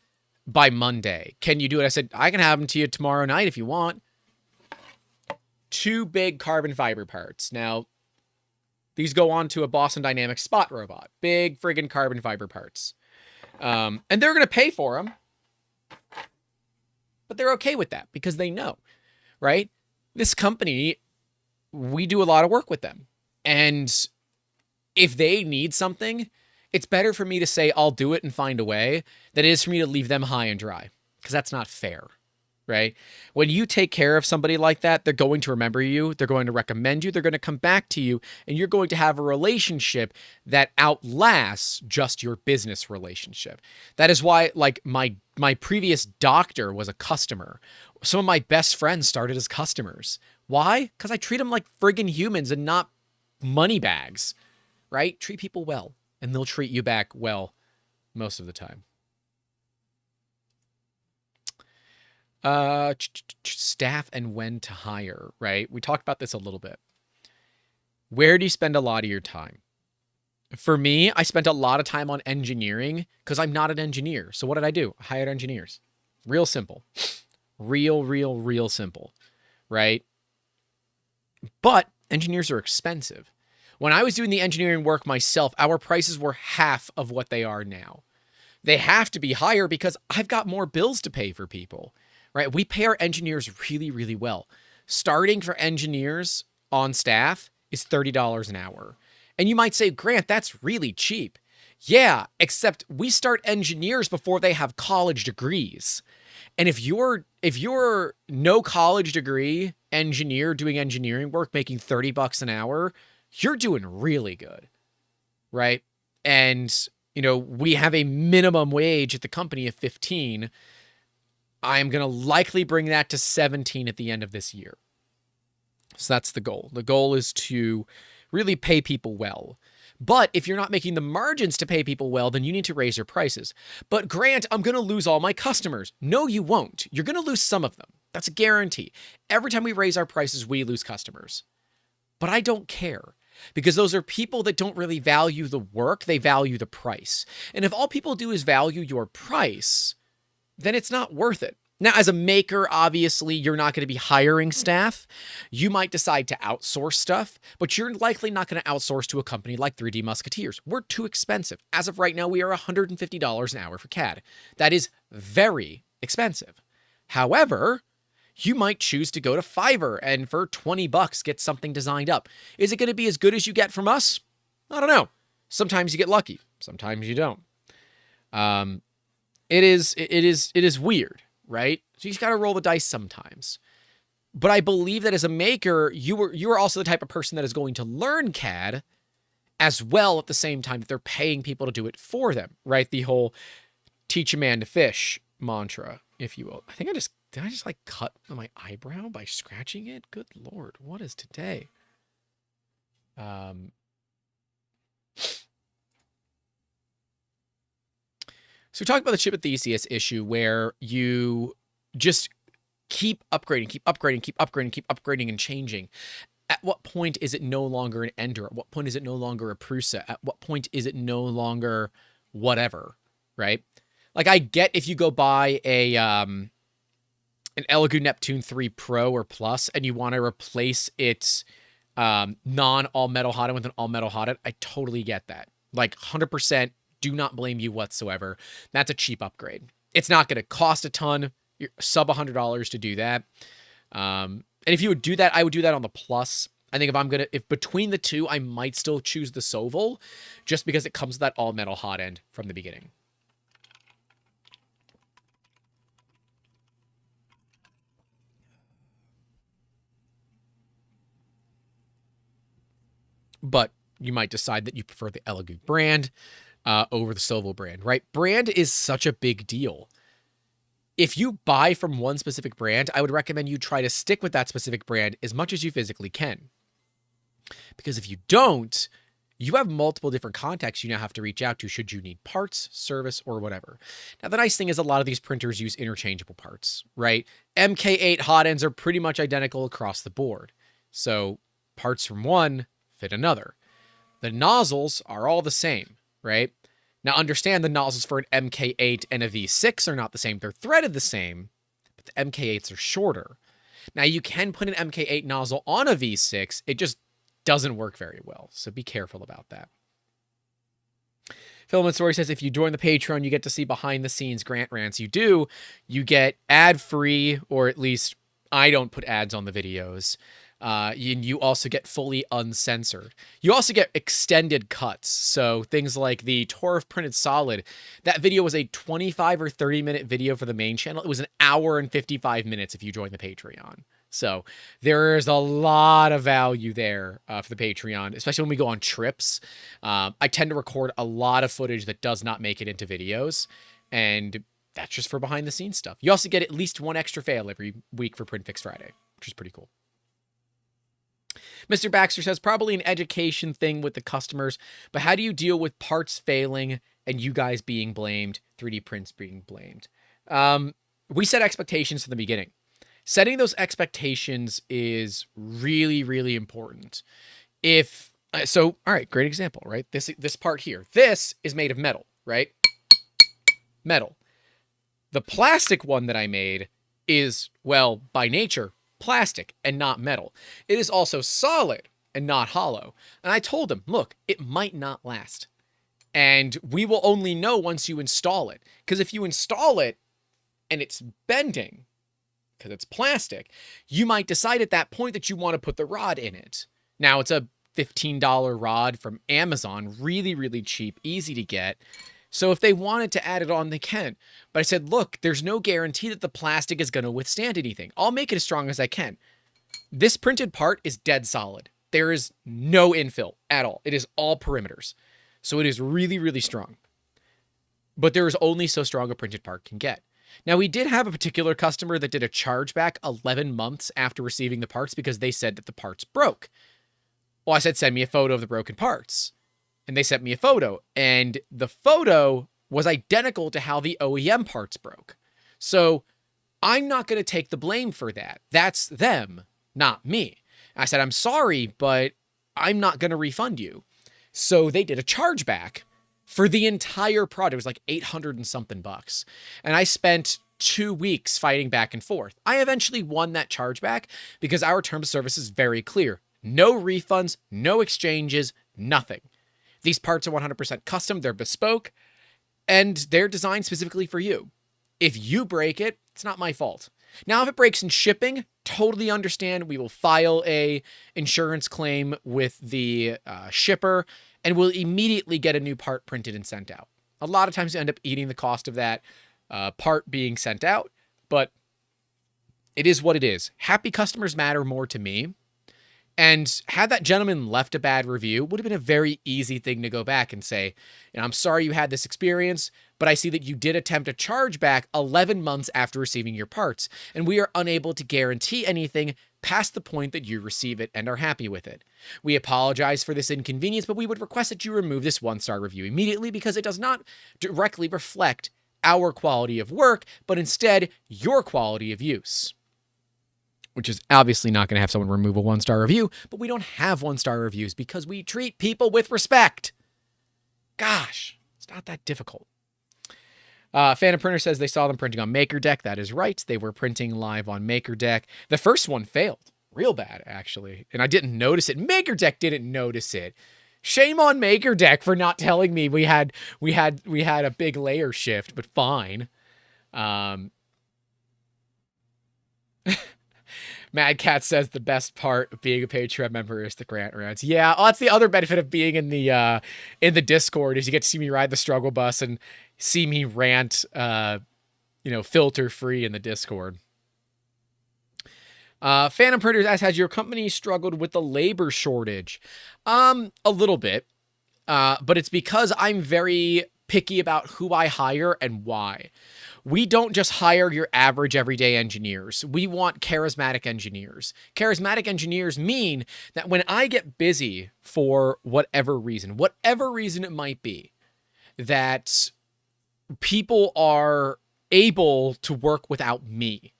by Monday. Can you do it? I said, I can have them to you tomorrow night if you want. 2 big carbon fiber parts. Now, these go on to a Boston Dynamics spot robot. Big friggin' carbon fiber parts. And they're going to pay for them. But they're okay with that because they know, right? This company, we do a lot of work with them. And if they need something, it's better for me to say I'll do it and find a way than it is for me to leave them high and dry, because that's not fair, right? When you take care of somebody like that, they're going to remember you, they're going to recommend you, they're going to come back to you, and you're going to have a relationship that outlasts just your business relationship. That is why, like, my previous doctor was a customer. Some of my best friends started as customers. Why? Because I treat them like friggin' humans and not money bags, right? Treat people well, and they'll treat you back well most of the time. Staff and when to hire, right? We talked about this a little bit. Where do you spend a lot of your time? For me, I spent a lot of time on engineering because I'm not an engineer. So what did I do? I hired engineers. Real simple. Real simple, right? But engineers are expensive. When I was doing the engineering work myself, our prices were half of what they are now. They have to be higher because I've got more bills to pay for people, right? We pay our engineers really well. Starting for engineers on staff is $30 an hour. And you might say, Grant, that's really cheap. Yeah, except we start engineers before they have college degrees. And if you're no college degree engineer doing engineering work making $30 an hour, you're doing really good, right? And, you know, we have a minimum wage at the company of 15. I'm going to likely bring that to 17 at the end of this year. So that's the goal. The goal is to really pay people well. But if you're not making the margins to pay people well, then you need to raise your prices. But Grant, I'm going to lose all my customers. No, you won't. You're going to lose some of them. That's a guarantee. Every time we raise our prices, we lose customers. But I don't care because those are people that don't really value the work. They value the price. And if all people do is value your price, then it's not worth it. Now, as a maker, obviously, you're not going to be hiring staff. You might decide to outsource stuff, but you're likely not going to outsource to a company like 3D Musketeers. We're too expensive. As of right now, we are $150 an hour for CAD. That is very expensive. However, you might choose to go to Fiverr and for $20 get something designed up. Is it going to be as good as you get from us? I don't know. Sometimes you get lucky. Sometimes you don't. It is weird. Right? So you just got to roll the dice sometimes. But I believe that as a maker, you are also the type of person that is going to learn CAD as well at the same time that they're paying people to do it for them, right? The whole teach a man to fish mantra, if you will. Did I just like cut my eyebrow by scratching it? Good Lord, what is today? So we talked about the Chip at Theseus issue where you just keep upgrading and changing. At what point is it no longer an Ender? At what point is it no longer a Prusa? At what point is it no longer whatever, right? Like I get if you go buy an Elegoo Neptune 3 Pro or Plus and you want to replace its non-all metal hot end with an all metal hot end, I totally get that. Like 100%. Do not blame you whatsoever. That's a cheap upgrade. It's not going to cost a ton. You're sub $100 to do that. And if you would do that, I would do that on the Plus. I think if between the two, I might still choose the Soval just because it comes with that all metal hot end from the beginning. But you might decide that you prefer the Elegoo brand over the Soval brand, right? Brand is such a big deal. If you buy from one specific brand, I would recommend you try to stick with that specific brand as much as you physically can. Because if you don't, you have multiple different contacts you now have to reach out to should you need parts, service, or whatever. Now, the nice thing is a lot of these printers use interchangeable parts, right? MK8 hot ends are pretty much identical across the board. So parts from one fit another. The nozzles are all the same, right? Now, understand the nozzles for an MK8 and a V6 are not the same. They're threaded the same, but the MK8s are shorter. Now, you can put an MK8 nozzle on a V6. It just doesn't work very well, so be careful about that. Filament Story says, if you join the Patreon, you get to see behind-the-scenes Grant rants. You do. You get ad-free, or at least I don't put ads on the videos. You also get fully uncensored. You also get extended cuts. So things like the Torf Printed Solid, that video was a 25 or 30 minute video for the main channel. It was an hour and 55 minutes if you join the Patreon. So there is a lot of value there for the Patreon, especially when we go on trips. I tend to record a lot of footage that does not make it into videos. And That's just for behind the scenes stuff. You also get at least one extra fail every week for Print Fix Friday, which is pretty cool. Mr. Baxter says, probably an education thing with the customers, but how do you deal with parts failing and you guys being blamed, 3D prints being blamed? We set expectations from the beginning. Setting those expectations is really, really important. All right, great example, right? This part here, this is made of metal, right? Metal. The plastic one that I made is, well, by nature, plastic and not metal. It is also solid and not hollow. And I told him, look, it might not last. And we will only know once you install it. Because if you install it and it's bending, because it's plastic, you might decide at that point that you want to put the rod in it. Now, it's a $15 rod from Amazon, really, really cheap, easy to get. So if they wanted to add it on, they can. But I said, look, there's no guarantee that the plastic is going to withstand anything. I'll make it as strong as I can. This printed part is dead solid. There is no infill at all. It is all perimeters. So it is really, really strong. But there is only so strong a printed part can get. Now, we did have a particular customer that did a chargeback 11 months after receiving the parts because they said that the parts broke. Well, I said, send me a photo of the broken parts. And they sent me a photo, and the photo was identical to how the OEM parts broke. So I'm not going to take the blame for that. That's them, not me. I said, I'm sorry, but I'm not going to refund you. So they did a chargeback for the entire product. It was like 800 and something bucks. And I spent 2 weeks fighting back and forth. I eventually won that chargeback because our term of service is very clear. No refunds, no exchanges, nothing. These parts are 100% custom, they're bespoke, and they're designed specifically for you. If you break it, it's not my fault. Now, if it breaks in shipping, totally understand. We will file a insurance claim with the shipper, and we'll immediately get a new part printed and sent out. A lot of times you end up eating the cost of that part being sent out, but it is what it is. Happy customers matter more to me. And had that gentleman left a bad review, would have been a very easy thing to go back and say, I'm sorry you had this experience, but I see that you did attempt a chargeback 11 months after receiving your parts, and we are unable to guarantee anything past the point that you receive it and are happy with it. We apologize for this inconvenience, but we would request that you remove this 1-star review immediately because it does not directly reflect our quality of work, but instead your quality of use. Which is obviously not going to have someone remove a 1-star review, but we don't have 1-star reviews because we treat people with respect. Gosh, it's not that difficult. Phantom Printer says they saw them printing on MakerDeck. That is right. They were printing live on MakerDeck. The first one failed real bad, actually, and I didn't notice it. MakerDeck didn't notice it. Shame on MakerDeck for not telling me we had a big layer shift, but fine. Mad Cat says the best part of being a Patreon member is the grant rants. Yeah, that's the other benefit of being in the Discord is you get to see me ride the struggle bus and see me rant, filter free in the Discord. Phantom Printers asks, has your company struggled with the labor shortage? A little bit, but it's because I'm very picky about who I hire and why. We don't just hire your average everyday engineers. We want charismatic engineers. Charismatic engineers mean that when I get busy for whatever reason it might be, that people are able to work without me,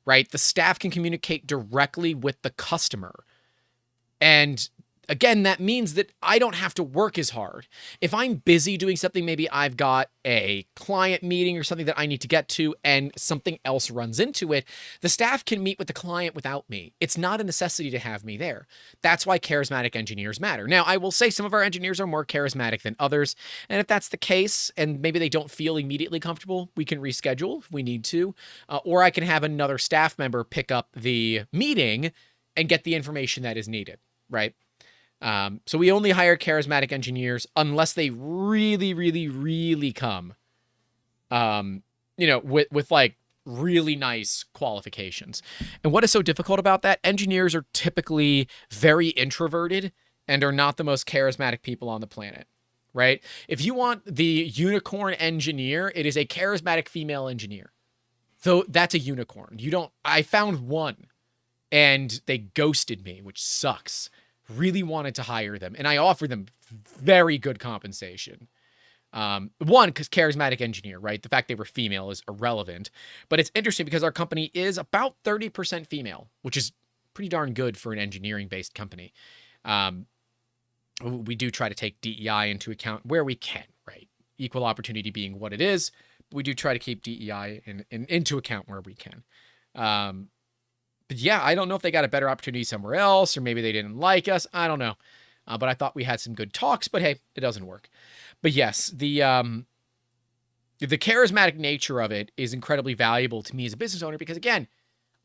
right? The staff can communicate directly with the customer. And again, that means that I don't have to work as hard. If I'm busy doing something, maybe I've got a client meeting or something that I need to get to and something else runs into it, the staff can meet with the client without me. It's not a necessity to have me there. That's why charismatic engineers matter. Now, I will say some of our engineers are more charismatic than others, and if that's the case, and maybe they don't feel immediately comfortable, we can reschedule if we need to, or I can have another staff member pick up the meeting and get the information that is needed, right? So we only hire charismatic engineers unless they really, really, really come, with like really nice qualifications. And what is so difficult about that? Engineers are typically very introverted and are not the most charismatic people on the planet, right? If you want the unicorn engineer, it is a charismatic female engineer. So that's a unicorn. I found one and they ghosted me, which sucks. Really wanted to hire them. And I offered them very good compensation. One, because charismatic engineer, right? The fact they were female is irrelevant. But it's interesting because our company is about 30% female, which is pretty darn good for an engineering-based company. We do try to take DEI into account where we can, right? Equal opportunity being what it is. But we do try to keep DEI into account where we can. But yeah, I don't know if they got a better opportunity somewhere else, or maybe they didn't like us. I don't know. But I thought we had some good talks, but hey, it doesn't work. But yes, the charismatic nature of it is incredibly valuable to me as a business owner because, again,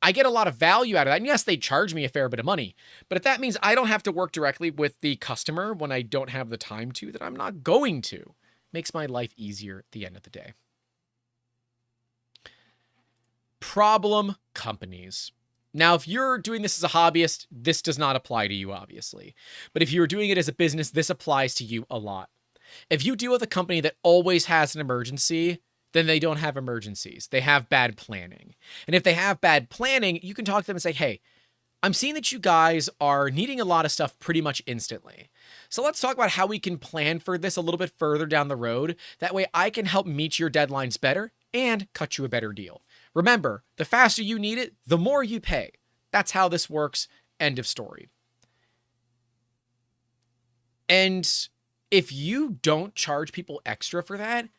I get a lot of value out of that. And yes, they charge me a fair bit of money. But if that means I don't have to work directly with the customer when I don't have the time to, then I'm not going to. Makes my life easier at the end of the day. Problem companies. Now, if you're doing this as a hobbyist, this does not apply to you, obviously. But if you're doing it as a business, this applies to you a lot. If you deal with a company that always has an emergency, then they don't have emergencies. They have bad planning. And if they have bad planning, you can talk to them and say, hey, I'm seeing that you guys are needing a lot of stuff pretty much instantly. So let's talk about how we can plan for this a little bit further down the road. That way I can help meet your deadlines better and cut you a better deal. Remember, the faster you need it, the more you pay. That's how this works. End of story. And if you don't charge people extra for that,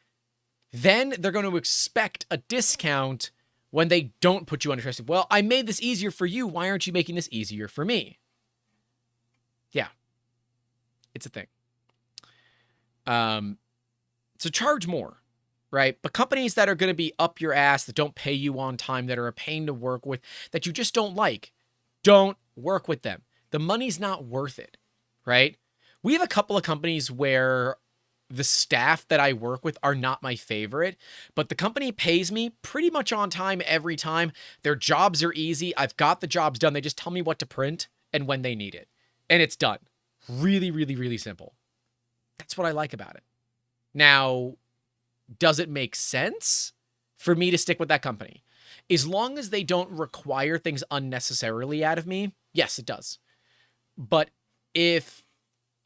then they're going to expect a discount when they don't put you under stress. Well, I made this easier for you. Why aren't you making this easier for me? Yeah, it's a thing. So charge more, right? But companies that are going to be up your ass, that don't pay you on time, that are a pain to work with, that you just don't like, don't work with them. The money's not worth it, right? We have a couple of companies where the staff that I work with are not my favorite, but the company pays me pretty much on time every time. Their jobs are easy. I've got the jobs done. They just tell me what to print and when they need it. And it's done. Really, really, really simple. That's what I like about it. Now, does it make sense for me to stick with that company? As long as they don't require things unnecessarily out of me, yes, it does. But if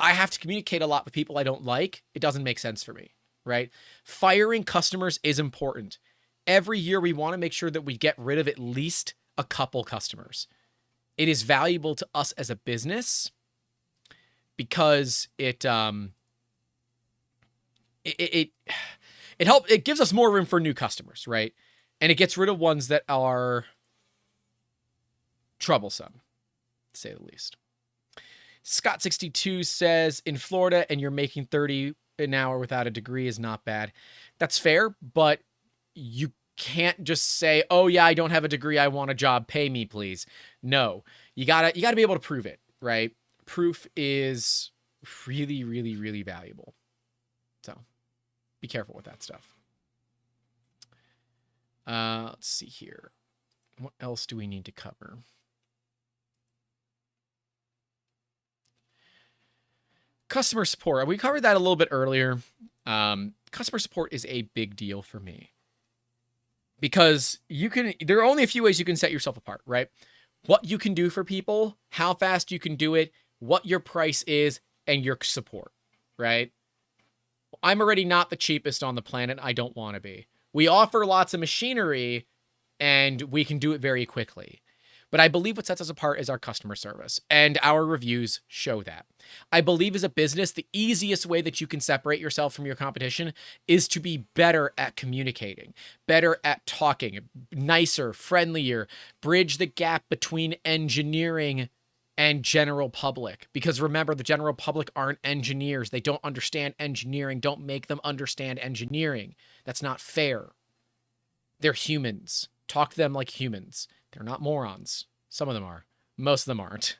I have to communicate a lot with people I don't like, it doesn't make sense for me, right? Firing customers is important. Every year we want to make sure that we get rid of at least a couple customers. It is valuable to us as a business because it gives us more room for new customers, right? And it gets rid of ones that are troublesome, to say the least. Scott62 says, in Florida and you're making 30 an hour without a degree is not bad. That's fair, but you can't just say, oh yeah, I don't have a degree, I want a job, pay me please. No, you gotta be able to prove it, right? Proof is really, really, really valuable. So be careful with that stuff. Let's see here. What else do we need to cover? Customer support. We covered that a little bit earlier. Customer support is a big deal for me because there are only a few ways you can set yourself apart, right? What you can do for people, how fast you can do it, what your price is, and your support, right? I'm already not the cheapest on the planet. I don't want to be. We offer lots of machinery and we can do it very quickly. But I believe what sets us apart is our customer service, and our reviews show that. I believe as a business, the easiest way that you can separate yourself from your competition is to be better at communicating, better at talking, nicer, friendlier, bridge the gap between engineering and general public. Because remember, the general public aren't engineers. They don't understand engineering. Don't make them understand engineering. That's not fair. They're humans. Talk to them like humans. They're not morons. Some of them are. Most of them aren't.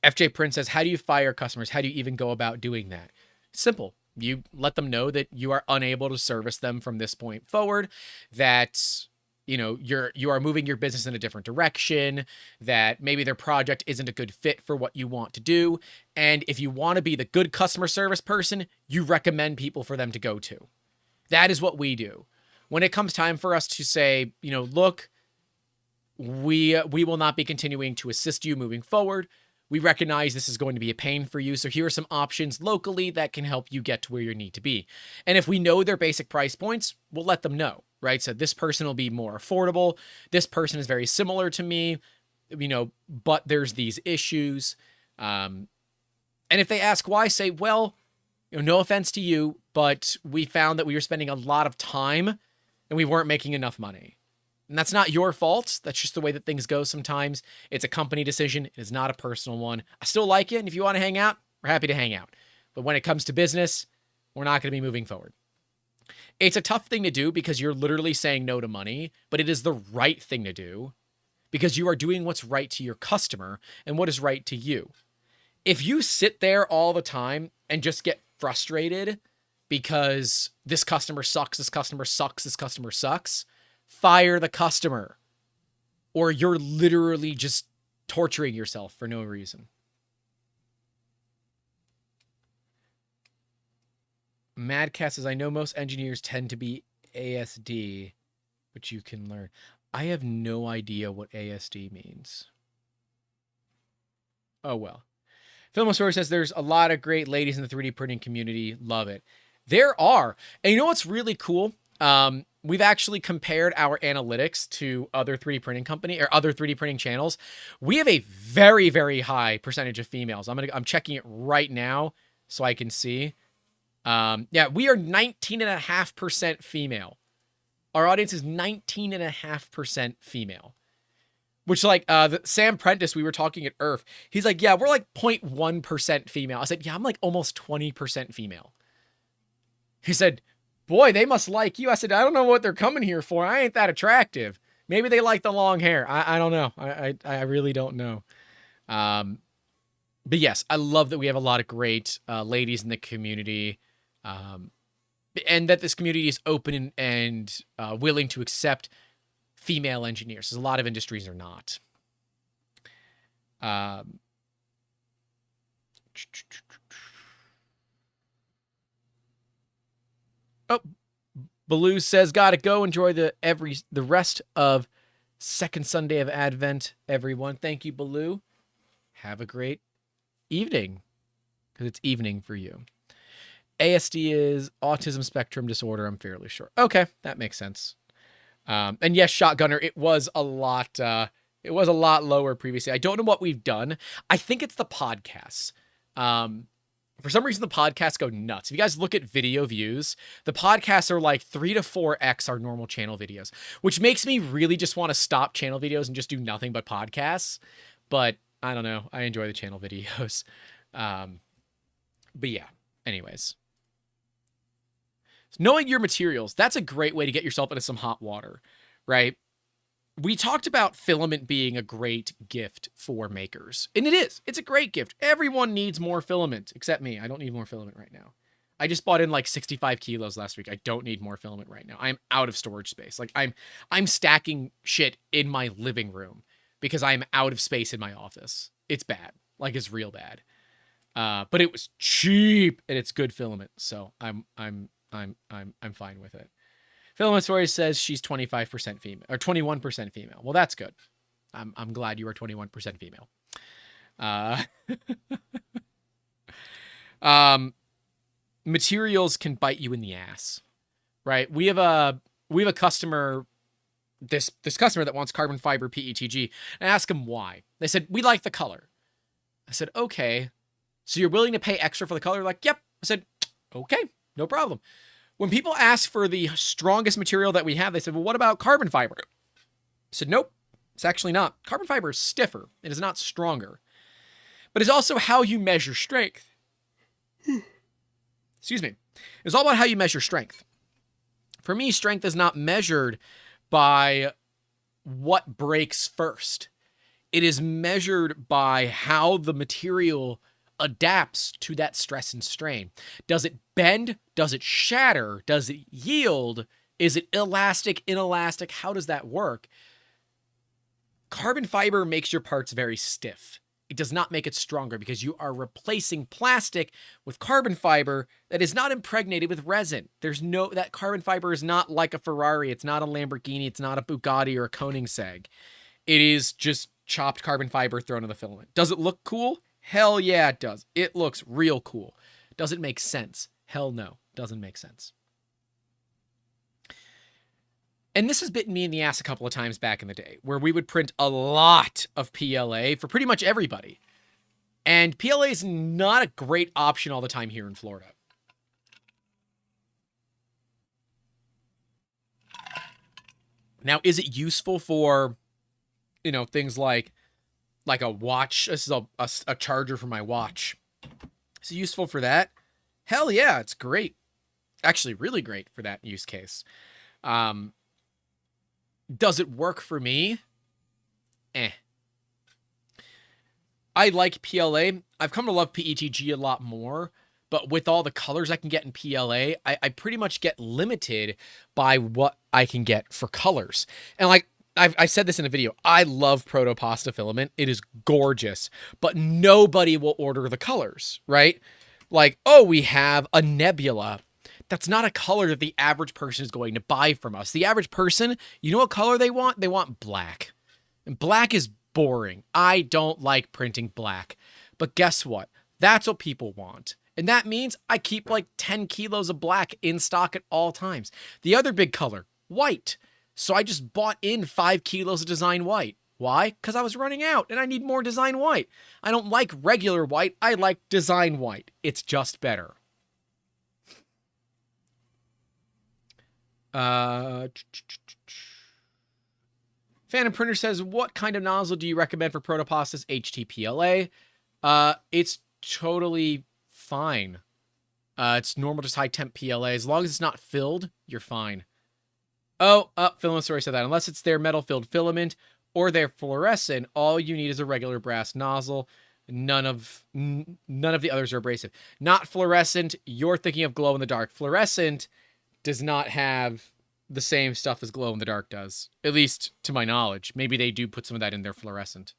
FJ Prince says, how do you fire customers? How do you even go about doing that? Simple. You let them know that you are unable to service them from this point forward, that you are moving your business in a different direction, that maybe their project isn't a good fit for what you want to do. And if you want to be the good customer service person, you recommend people for them to go to. That is what we do. When it comes time for us to say, look, we will not be continuing to assist you moving forward. We recognize this is going to be a pain for you. So here are some options locally that can help you get to where you need to be. And if we know their basic price points, we'll let them know, right? So this person will be more affordable. This person is very similar to me, but there's these issues. And if they ask why, say, well, no offense to you, but we found that we were spending a lot of time and we weren't making enough money. And that's not your fault. That's just the way that things go sometimes. It's a company decision. It is not a personal one. I still like you, and if you want to hang out, we're happy to hang out. But when it comes to business, we're not going to be moving forward. It's a tough thing to do because you're literally saying no to money, but it is the right thing to do because you are doing what's right to your customer and what is right to you. If you sit there all the time and just get frustrated because this customer sucks, this customer sucks, this customer sucks, fire the customer, or you're literally just torturing yourself for no reason. Madcast says, I know most engineers tend to be ASD, but you can learn. I have no idea what ASD means. Oh, well. Filmosaurus says, there's a lot of great ladies in the 3D printing community. Love it. There are. And you know what's really cool? We've actually compared our analytics to other 3D printing company or other 3D printing channels. We have a very, very high percentage of females. I'm checking it right now so I can see. Yeah, we are 19.5% female. Our audience is 19.5% female. Which, like, Sam Prentice, we were talking at IRF. He's like, yeah, we're like 0.1% female. I said, yeah, I'm like almost 20% female. He said, boy, they must like you. I said, I don't know what they're coming here for. I ain't that attractive. Maybe they like the long hair. I don't know. I really don't know. But yes, I love that we have a lot of great ladies in the community. And that this community is open and willing to accept female engineers. Because a lot of industries are not. Oh, Baloo says, gotta go. Enjoy the rest of second Sunday of Advent, everyone. Thank you, Baloo. Have a great evening, because it's evening for you. ASD is autism spectrum disorder, I'm fairly sure. Okay, that makes sense. And yes, Shotgunner, it was a lot lower previously. I don't know what we've done. I think it's the podcasts. For some reason, the podcasts go nuts. If you guys look at video views, the podcasts are like 3 to 4x our normal channel videos, which makes me really just want to stop channel videos and just do nothing but podcasts. But I don't know. I enjoy the channel videos. But yeah, anyways. Knowing your materials, that's a great way to get yourself into some hot water, right? We talked about filament being a great gift for makers. And it is. It's a great gift. Everyone needs more filament, except me. I don't need more filament right now. I just bought in like 65 kilos last week. I don't need more filament right now. I'm out of storage space. Like I'm stacking shit in my living room because I'm out of space in my office. It's bad. Like it's real bad. But it was cheap and it's good filament. So I'm fine with it. Filament Story says she's 25% female or 21% female. Well, that's good. I'm glad you are 21% female. Materials can bite you in the ass, right? We have a customer, this customer that wants carbon fiber PETG. And I asked him why. They said, we like the color. I said, okay. So you're willing to pay extra for the color? Like, yep. I said, okay, no problem. When people ask for the strongest material that we have, they said, well, what about carbon fiber? I said, nope, it's actually not. Carbon fiber is stiffer. It is not stronger. But it's also how you measure strength. Excuse me. It's all about how you measure strength. For me, strength is not measured by what breaks first. It is measured by how the material adapts to that stress and strain. Does it bend? Does it shatter? Does it yield? Is it elastic, inelastic? How does that work? Carbon fiber makes your parts very stiff. It does not make it stronger because you are replacing plastic with carbon fiber that is not impregnated with resin. That carbon fiber is not like a Ferrari. It's not a Lamborghini. It's not a Bugatti or a Koenigsegg. It is just chopped carbon fiber thrown in the filament. Does it look cool? Hell yeah, it does. It looks real cool. Does it make sense? Hell no, doesn't make sense. And this has bitten me in the ass a couple of times back in the day, where we would print a lot of PLA for pretty much everybody. And PLA is not a great option all the time here in Florida. Now, is it useful for, things like a watch? This is a charger for my watch. Is it useful for that? Hell yeah, it's great. Actually, really great for that use case. Does it work for me? I like PLA. I've come to love PETG a lot more, but with all the colors I can get in PLA, I pretty much get limited by what I can get for colors. And like I said this in a video, I love Protopasta filament. It is gorgeous, but nobody will order the colors, right? Like, oh, we have a nebula. That's not a color that the average person is going to buy from us. The average person, you know what color they want? They want black. And black is boring. I don't like printing black. But guess what? That's what people want. And that means I keep like 10 kilos of black in stock at all times. The other big color, white. So I just bought in 5 kilos of design white. Why? Because I was running out and I need more design white. I don't like regular white. I like design white. It's just better. Phantom Printer says, what kind of nozzle do you recommend for Protopastas HTPLA? It's totally fine. It's normal, just high temp PLA. As long as it's not filled, you're fine. Filament Story said that. Unless it's their metal filled filament or their fluorescent, all you need is a regular brass nozzle. None of the others are abrasive. Not fluorescent. You're thinking of glow in the dark. Fluorescent does not have the same stuff as glow in the dark does, at least to my knowledge. Maybe they do put some of that in their fluorescent.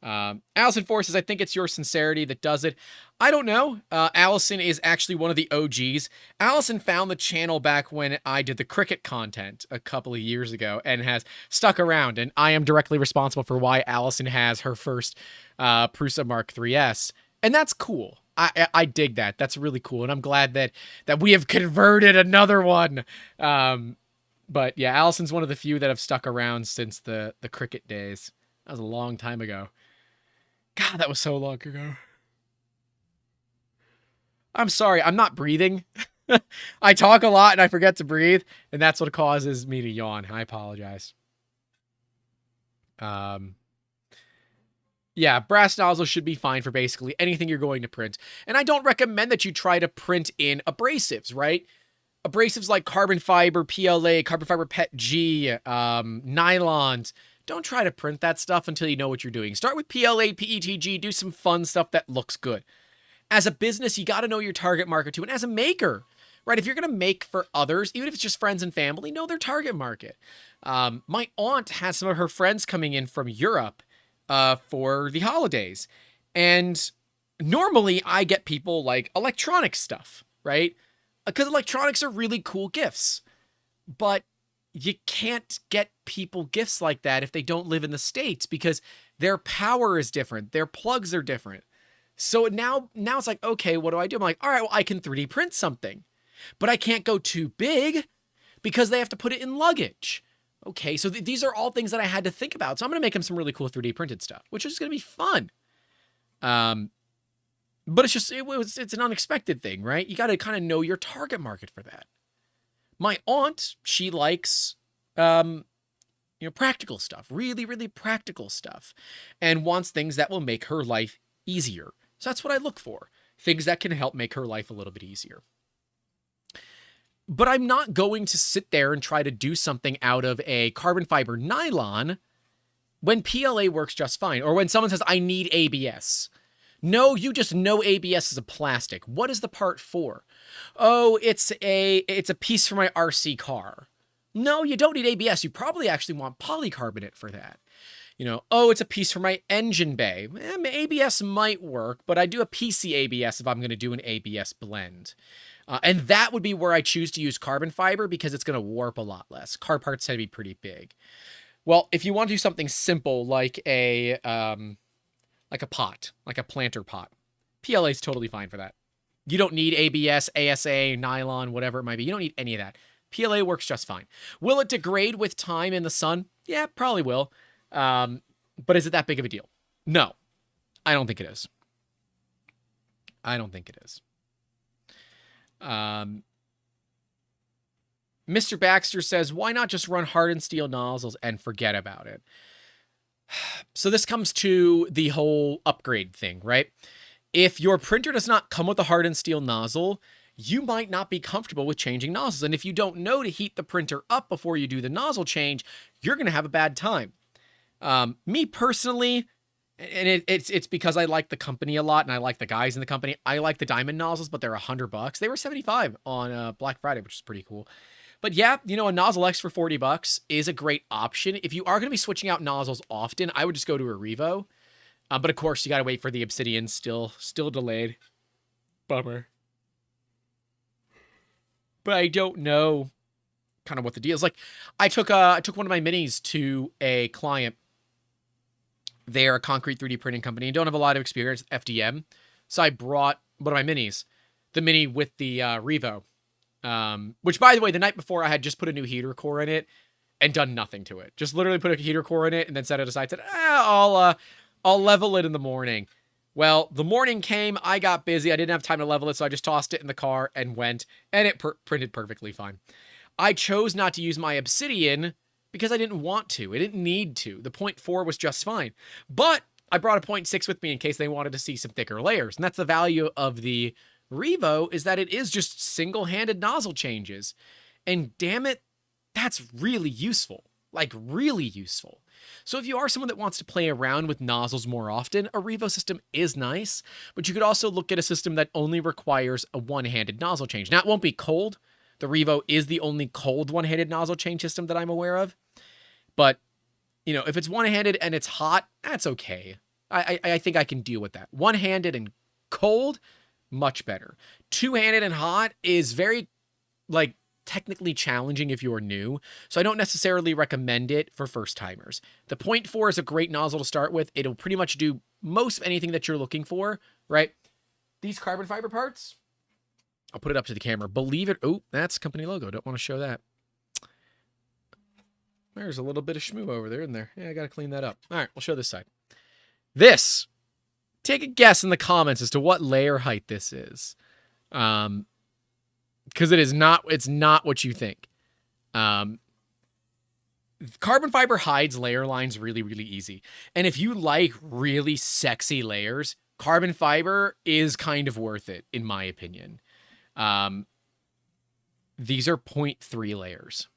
Allison Four says, I think it's your sincerity that does it. I don't know. Allison is actually one of the OGs. Allison found the channel back when I did the cricket content a couple of years ago and has stuck around. And I am directly responsible for why Allison has her first Prusa Mark 3S. And that's cool. I dig that. That's really cool. And I'm glad that we have converted another one. But yeah, Allison's one of the few that have stuck around since the cricket days. That was a long time ago. God, that was so long ago. I'm sorry. I'm not breathing. I talk a lot and I forget to breathe. And that's what causes me to yawn. I apologize. Yeah, brass nozzles should be fine for basically anything you're going to print. And I don't recommend that you try to print in abrasives, right? Abrasives like carbon fiber, PLA, carbon fiber PETG, nylons. Don't try to print that stuff until you know what you're doing. Start with PLA, PETG, do some fun stuff that looks good. As a business, you got to know your target market too. And as a maker, right, if you're going to make for others, even if it's just friends and family, know their target market. My aunt has some of her friends coming in from Europe for the holidays. And normally I get people like electronic stuff, right? Because electronics are really cool gifts. But you can't get people gifts like that if they don't live in the States because their power is different. Their plugs are different. So now it's like, okay, what do I do? I'm like, all right, well, I can 3D print something. But I can't go too big because they have to put it in luggage. Okay, so these are all things that I had to think about. So I'm going to make them some really cool 3D printed stuff, which is going to be fun. But it's an unexpected thing, right? You got to kind of know your target market for that. My aunt, she likes, practical stuff, really, really practical stuff, and wants things that will make her life easier. So that's what I look for. Things that can help make her life a little bit easier. But I'm not going to sit there and try to do something out of a carbon fiber nylon when PLA works just fine. Or when someone says, I need ABS. No, you just know ABS is a plastic. What is the part for? Oh, it's a piece for my RC car. No, you don't need ABS. You probably actually want polycarbonate for that. You know, oh, it's a piece for my engine bay. ABS might work, but I do a PC ABS if I'm going to do an ABS blend. And that would be where I choose to use carbon fiber because it's going to warp a lot less. Car parts tend to be pretty big. Well, if you want to do something simple like a pot, like a planter pot, PLA is totally fine for that. You don't need ABS, ASA, nylon, whatever it might be. You don't need any of that. PLA works just fine. Will it degrade with time in the sun? Yeah, probably will. But is it that big of a deal? No, I don't think it is. I don't think it is. Mr. Baxter says, why not just run hardened steel nozzles and forget about it? So this comes to the whole upgrade thing, right? If your printer does not come with a hardened steel nozzle, you might not be comfortable with changing nozzles. And if you don't know to heat the printer up before you do the nozzle change, you're going to have a bad time. Me personally, and it's because I like the company a lot and I like the guys in the company. I like the diamond nozzles, but they're $100. They were $75 on Black Friday, which is pretty cool. But yeah, you know, a Nozzle X for $40 is a great option. If you are going to be switching out nozzles often, I would just go to a Revo. But of course, you got to wait for the Obsidian, still delayed. Bummer. But I don't know kind of what the deal is. Like, I took one of my minis to a client. They're a concrete 3D printing company and don't have a lot of experience with FDM. So I brought one of my minis, the mini with the Revo. Which, by the way, the night before I had just put a new heater core in it and done nothing to it. Just literally put a heater core in it and then set it aside. Said, I'll level it in the morning. Well, the morning came, I got busy. I didn't have time to level it, so I just tossed it in the car and went, and it printed perfectly fine. I chose not to use my Obsidian because I didn't want to. I didn't need to. The 0.4 was just fine. But I brought a 0.6 with me in case they wanted to see some thicker layers. And that's the value of the Revo, is that it is just single-handed nozzle changes. And damn it, that's really useful. Like, really useful. So if you are someone that wants to play around with nozzles more often, a Revo system is nice, but you could also look at a system that only requires a one-handed nozzle change. Now, it won't be cold. The Revo is the only cold one-handed nozzle change system that I'm aware of. But, you know, if it's one-handed and it's hot, that's okay. I think I can deal with that. One-handed and cold, much better. Two-handed and hot is very, like, technically challenging if you're new, so I don't necessarily recommend it for first-timers. The 0.4 is a great nozzle to start with. It'll pretty much do most of anything that you're looking for, right? These carbon fiber parts, I'll put it up to the camera. Believe it. Oh, that's company logo. Don't want to show that. There's a little bit of schmoo over there, isn't there? Yeah, I got to clean that up. All right, we'll show this side. This, take a guess in the comments as to what layer height this is. Because it's not what you think. Carbon fiber hides layer lines really, really easy. And if you like really sexy layers, carbon fiber is kind of worth it, in my opinion. These are 0.3 layers.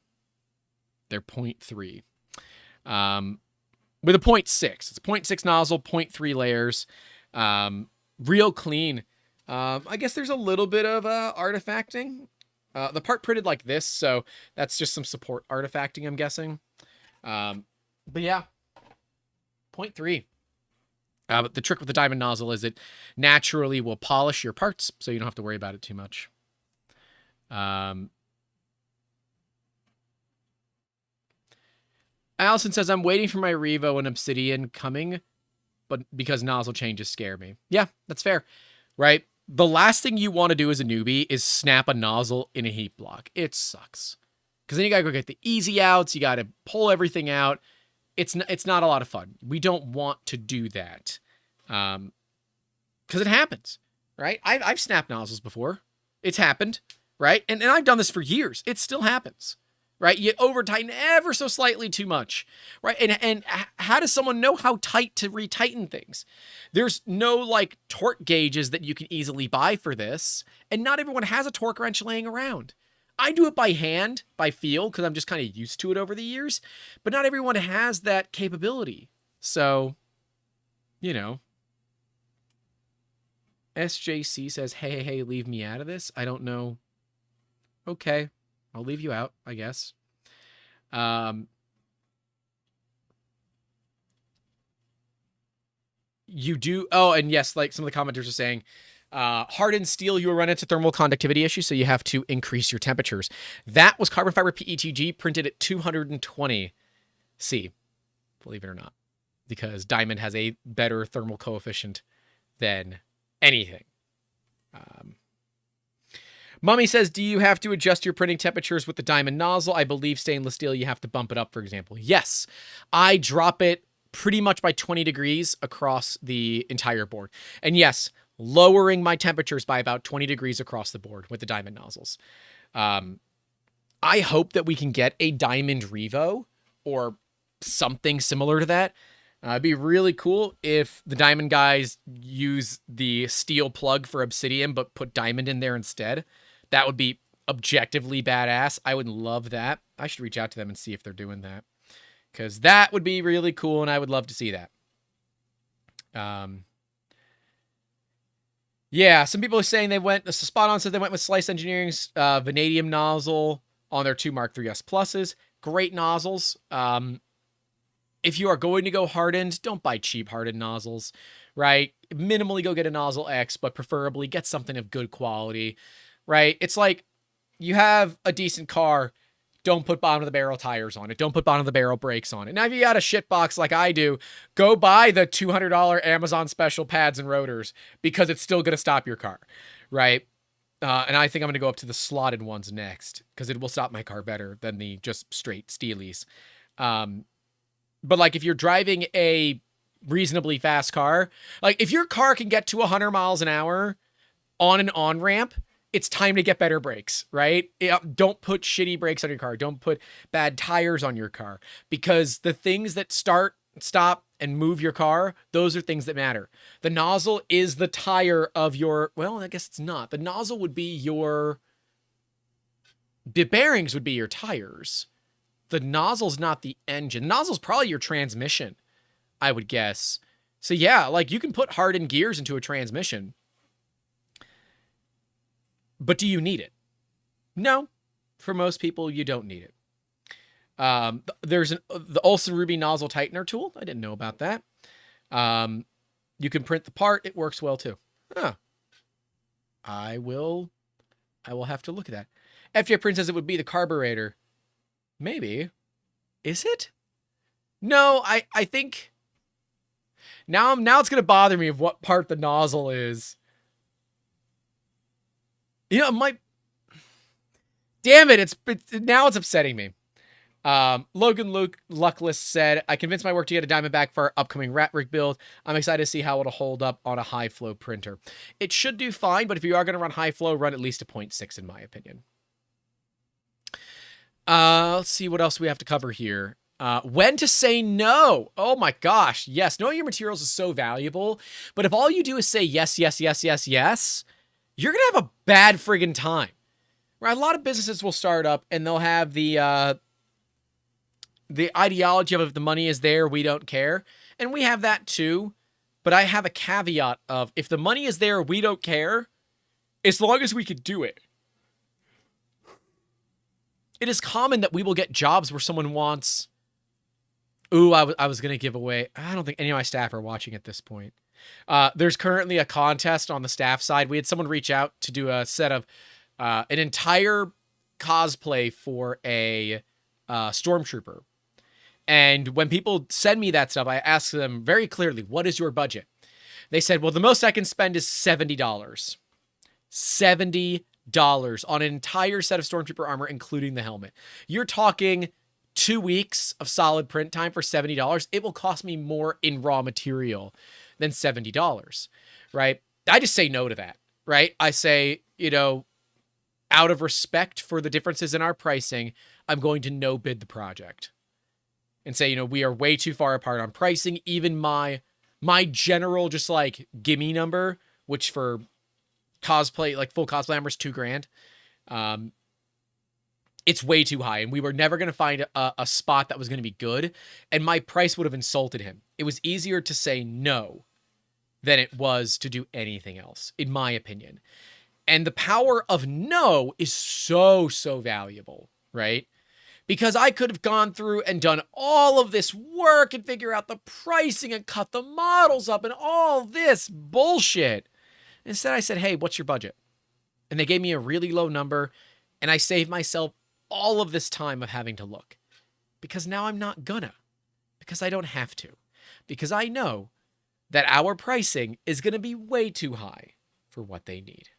They're 0.3. With a 0.6. It's a 0.6 nozzle, 0.3 layers. Real clean. I guess there's a little bit of artifacting. The part printed like this, so that's just some support artifacting, I'm guessing. But yeah, 0.3. But the trick with the diamond nozzle is it naturally will polish your parts, so you don't have to worry about it too much. Allison says, I'm waiting for my Revo and Obsidian coming, but because nozzle changes scare me. Yeah, that's fair, right? The last thing you want to do as a newbie is snap a nozzle in a heat block. It sucks. Because then you got to go get the easy outs. You got to pull everything out. It's not a lot of fun. We don't want to do that. Because it happens, right? I've snapped nozzles before. It's happened, right? And I've done this for years. It still happens, right? You over-tighten ever so slightly too much, right? And how does someone know how tight to retighten things? There's no, like, torque gauges that you can easily buy for this, and not everyone has a torque wrench laying around. I do it by hand, by feel, because I'm just kind of used to it over the years, but not everyone has that capability. So, you know. SJC says, hey, leave me out of this. I don't know. Okay. I'll leave you out, I guess. Um, you do. Oh, and yes, like some of the commenters are saying, hardened steel, you will run into thermal conductivity issues, so you have to increase your temperatures. That was carbon fiber PETG printed at 220 C, believe it or not, because diamond has a better thermal coefficient than anything. Mummy says, do you have to adjust your printing temperatures with the diamond nozzle? I believe stainless steel, you have to bump it up, for example. Yes, I drop it pretty much by 20 degrees across the entire board. And yes, lowering my temperatures by about 20 degrees across the board with the diamond nozzles. I hope that we can get a diamond Revo or something similar to that. It'd be really cool if the diamond guys use the steel plug for obsidian, but put diamond in there instead. That would be objectively badass. I would love that. I should reach out to them and see if they're doing that, because that would be really cool, and I would love to see that. Yeah, some people are saying they went, Spot On said they went with Slice Engineering's vanadium nozzle on their 2 Mark III S Pluses. Great nozzles. If you are going to go hardened, don't buy cheap hardened nozzles, right? Minimally go get a nozzle X, but preferably get something of good quality, right? It's like you have a decent car, don't put bottom of the barrel tires on it. Don't put bottom of the barrel brakes on it. Now, if you got a shit box like I do, go buy the $200 Amazon special pads and rotors, because it's still going to stop your car, right? And I think I'm going to go up to the slotted ones next, because it will stop my car better than the just straight steelies. But like if you're driving a reasonably fast car, like if your car can get to 100 miles an hour on an on-ramp, it's time to get better brakes, right? Don't put shitty brakes on your car. Don't put bad tires on your car, because the things that start, stop, and move your car, those are things that matter. The nozzle is the tire of your, well, I guess it's not. The nozzle would be the bearings would be your tires. The nozzle's not the engine. The nozzle's probably your transmission, I would guess. So yeah, like you can put hardened gears into a transmission, but do you need it? No. For most people, you don't need it. There's the Olson Ruby nozzle tightener tool. I didn't know about that. You can print the part. It works well too. Huh. I will have to look at that. FJ Prince says it would be the carburetor. Maybe. Is it? No, I think now it's going to bother me of what part the nozzle is. You know, it might. Damn it, now it's upsetting me. Logan Luke Luckless said, I convinced my work to get a Diamondback for our upcoming Rat Rig build. I'm excited to see how it'll hold up on a high flow printer. It should do fine, but if you are going to run high flow, run at least a 0.6 in my opinion. Let's see what else we have to cover here. When to say no. Oh my gosh. Yes. Knowing your materials is so valuable, but if all you do is say yes, yes, yes, yes, yes, you're going to have a bad friggin' time. Right? A lot of businesses will start up and they'll have the ideology of if the money is there, we don't care. And we have that too. But I have a caveat of if the money is there, we don't care, as long as we could do it. It is common that we will get jobs where someone wants... Ooh, I was going to give away... I don't think any of my staff are watching at this point. There's currently a contest on the staff side. We had someone reach out to do a set of an entire cosplay for a stormtrooper. And when people send me that stuff, I ask them very clearly, what is your budget? They said, well, the most I can spend is $70. $70 on an entire set of stormtrooper armor, including the helmet. You're talking 2 weeks of solid print time for $70. It will cost me more in raw material than $70, right? I just say no to that, right? I say, out of respect for the differences in our pricing, I'm going to no bid the project and say, we are way too far apart on pricing. Even my general, just like gimme number, which for cosplay, like full cosplay armor is $2,000. It's way too high, and we were never going to find a spot that was going to be good, and my price would have insulted him. It was easier to say no than it was to do anything else, in my opinion. And the power of no is so, so valuable, right? Because I could have gone through and done all of this work and figure out the pricing and cut the models up and all this bullshit. Instead, I said, hey, what's your budget? And they gave me a really low number, and I saved myself all of this time of having to look. Because now I'm not gonna. Because I don't have to. Because I know that our pricing is going to be way too high for what they need.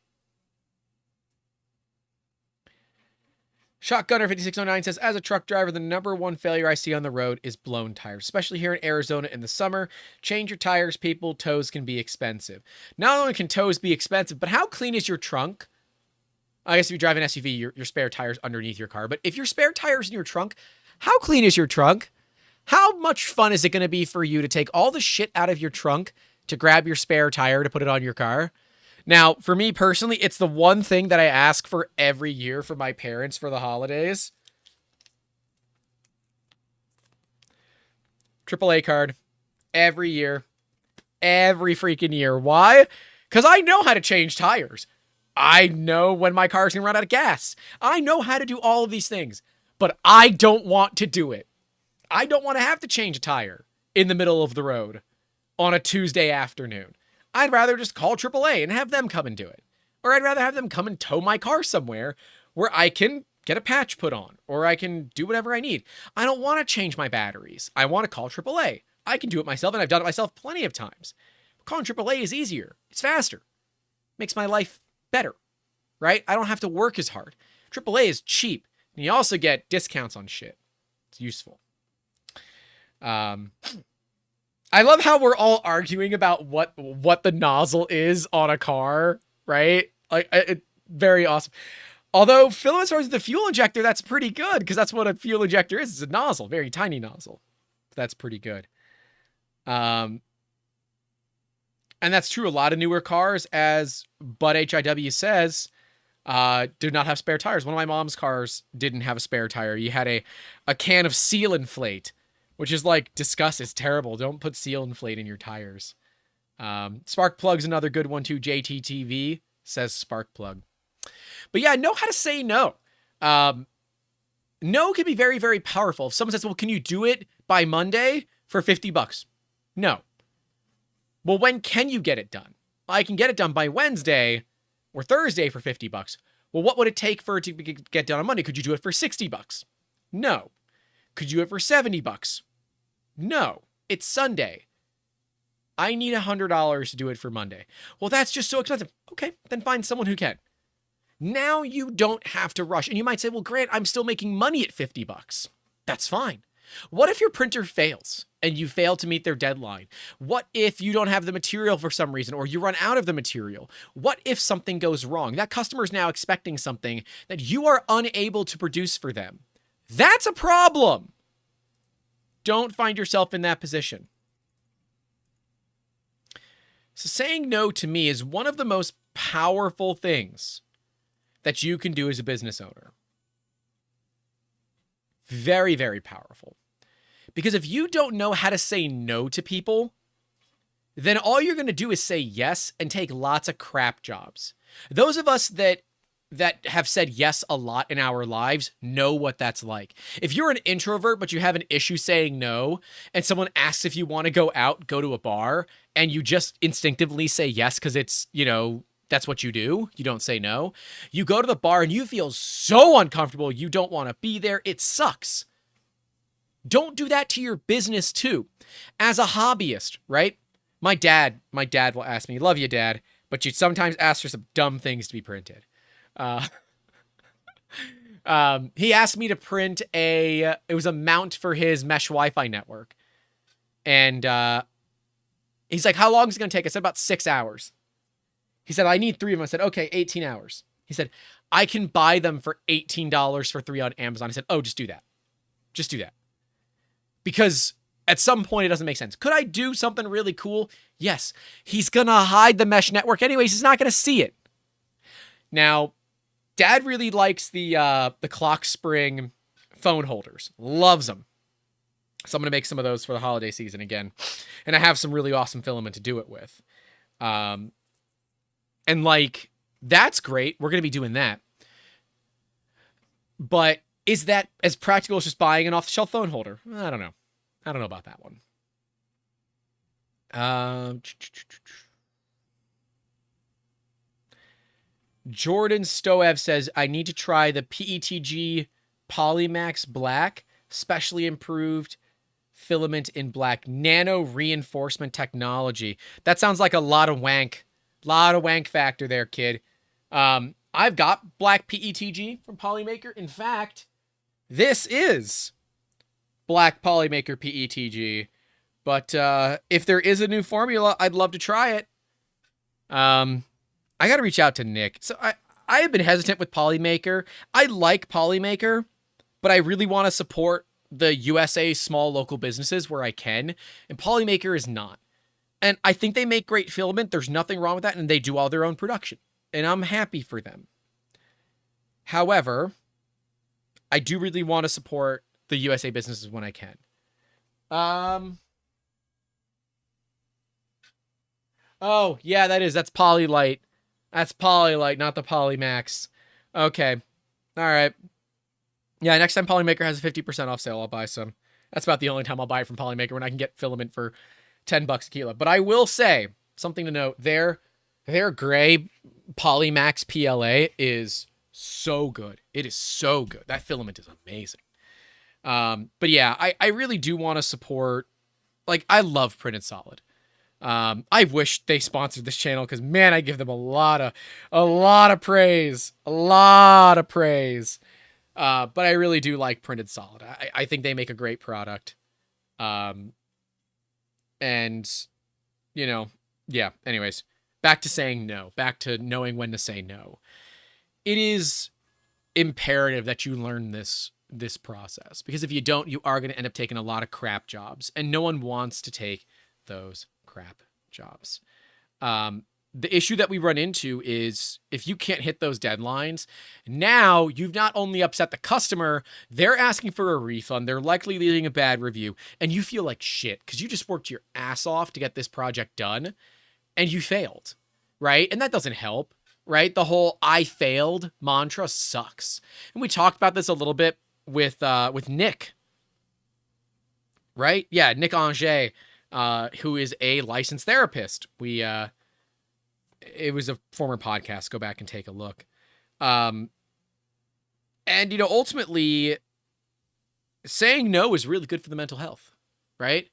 Shotgunner5609 says, as a truck driver, the number one failure I see on the road is blown tires, especially here in Arizona in the summer. Change your tires, people. Tows can be expensive. Not only can tows be expensive, but how clean is your trunk? I guess if you drive an SUV, your spare tires underneath your car. But if your spare tires in your trunk, how clean is your trunk? How much fun is it going to be for you to take all the shit out of your trunk to grab your spare tire to put it on your car? Now, for me personally, it's the one thing that I ask for every year for my parents for the holidays. AAA card. Every year. Every freaking year. Why? Because I know how to change tires. I know when my car's going to run out of gas. I know how to do all of these things. But I don't want to do it. I don't want to have to change a tire in the middle of the road on a Tuesday afternoon. I'd rather just call AAA and have them come and do it. Or I'd rather have them come and tow my car somewhere where I can get a patch put on or I can do whatever I need. I don't want to change my batteries. I want to call AAA. I can do it myself, and I've done it myself plenty of times. Calling AAA is easier. It's faster. Makes my life better, right? I don't have to work as hard. AAA is cheap, and you also get discounts on shit. It's useful. I love how we're all arguing about what the nozzle is on a car, right? Like, very awesome. Although, as far as the fuel injector, that's pretty good, because that's what a fuel injector is. It's a nozzle, very tiny nozzle. That's pretty good. And that's true. A lot of newer cars, as Bud HIW says, do not have spare tires. One of my mom's cars didn't have a spare tire. You had a can of Seal Inflate, which is like disgusting. It's terrible. Don't put Seal Inflate in your tires. Spark Plug's another good one too. JTTV says Spark Plug. But yeah, know how to say no. No can be very, very powerful. If someone says, well, can you do it by Monday for $50? No. Well, when can you get it done? I can get it done by Wednesday or Thursday for $50. Well, what would it take for it to get done on Monday? Could you do it for $60? No. Could you do it for $70? No. It's Sunday. I need $100 to do it for Monday. Well, that's just so expensive. Okay, then find someone who can. Now you don't have to rush. And you might say, well, Grant, I'm still making money at $50. That's fine. What if your printer fails and you fail to meet their deadline? What if you don't have the material for some reason, or you run out of the material? What if something goes wrong? That customer is now expecting something that you are unable to produce for them. That's a problem. Don't find yourself in that position. So saying no to me is one of the most powerful things that you can do as a business owner. Very, very powerful. Because if you don't know how to say no to people, then all you're going to do is say yes and take lots of crap jobs. Those of us that have said yes a lot in our lives know what that's like. If you're an introvert, but you have an issue saying no, and someone asks if you want to go out, go to a bar, and you just instinctively say yes because it's, that's what you do. You don't say no. You go to the bar and you feel so uncomfortable. You don't want to be there. It sucks. Don't do that to your business too. As a hobbyist, right? My dad will ask me, love you, Dad, but you sometimes ask for some dumb things to be printed. He asked me to print it was a mount for his mesh Wi-Fi network. And he's like, how long is it going to take? I said, about 6 hours. He said, I need 3 of them. I said, okay, 18 hours. He said, I can buy them for $18 for 3 on Amazon. I said, oh, just do that. Just do that. Because at some point it doesn't make sense. Could I do something really cool? Yes. He's going to hide the mesh network anyways. He's not going to see it. Now, Dad really likes the clock spring phone holders. Loves them. So I'm going to make some of those for the holiday season again. And I have some really awesome filament to do it with. And that's great. We're going to be doing that. But Is that as practical as just buying an off-the-shelf phone holder? I don't know. I don't know about that one. Jordan Stoev says, I need to try the PETG Polymax Black, specially improved filament in black, nano reinforcement technology. That sounds like a lot of wank. Lot of wank factor there, kid. I've got black PETG from Polymaker. In fact, this is black Polymaker PETG. But if there is a new formula, I'd love to try it. I got to reach out to Nick. So I have been hesitant with Polymaker. I like Polymaker, but I really want to support the USA small local businesses where I can. And Polymaker is not. And I think they make great filament. There's nothing wrong with that. And they do all their own production. And I'm happy for them. However, I do really want to support the USA businesses when I can. Oh, yeah, that's Polylite. That's Polylite, not the Polymax. Okay. All right. Yeah, next time Polymaker has a 50% off sale, I'll buy some. That's about the only time I'll buy it from Polymaker, when I can get filament for $10 a kilo. But I will say, something to note, their gray Polymax PLA is so good. It is so good. That filament is amazing. But yeah, I really do want to support, like, I love Printed Solid. I wish they sponsored this channel, because man, I give them a lot of praise. But I really do like Printed Solid. I think they make a great product. And you know, yeah, anyways, back to saying no, back to knowing when to say no. It is imperative that you learn this process, because if you don't, you are going to end up taking a lot of crap jobs, and no one wants to take those crap jobs. The issue that we run into is, if you can't hit those deadlines, now you've not only upset the customer, they're asking for a refund, they're likely leaving a bad review, and you feel like shit because you just worked your ass off to get this project done and you failed, right? And that doesn't help, right? The whole "I failed" mantra sucks. And we talked about this a little bit with Nick, right? Yeah, Nick Anger, who is a licensed therapist. It was a former podcast. Go back and take a look. And, you know, ultimately, saying no is really good for the mental health, right?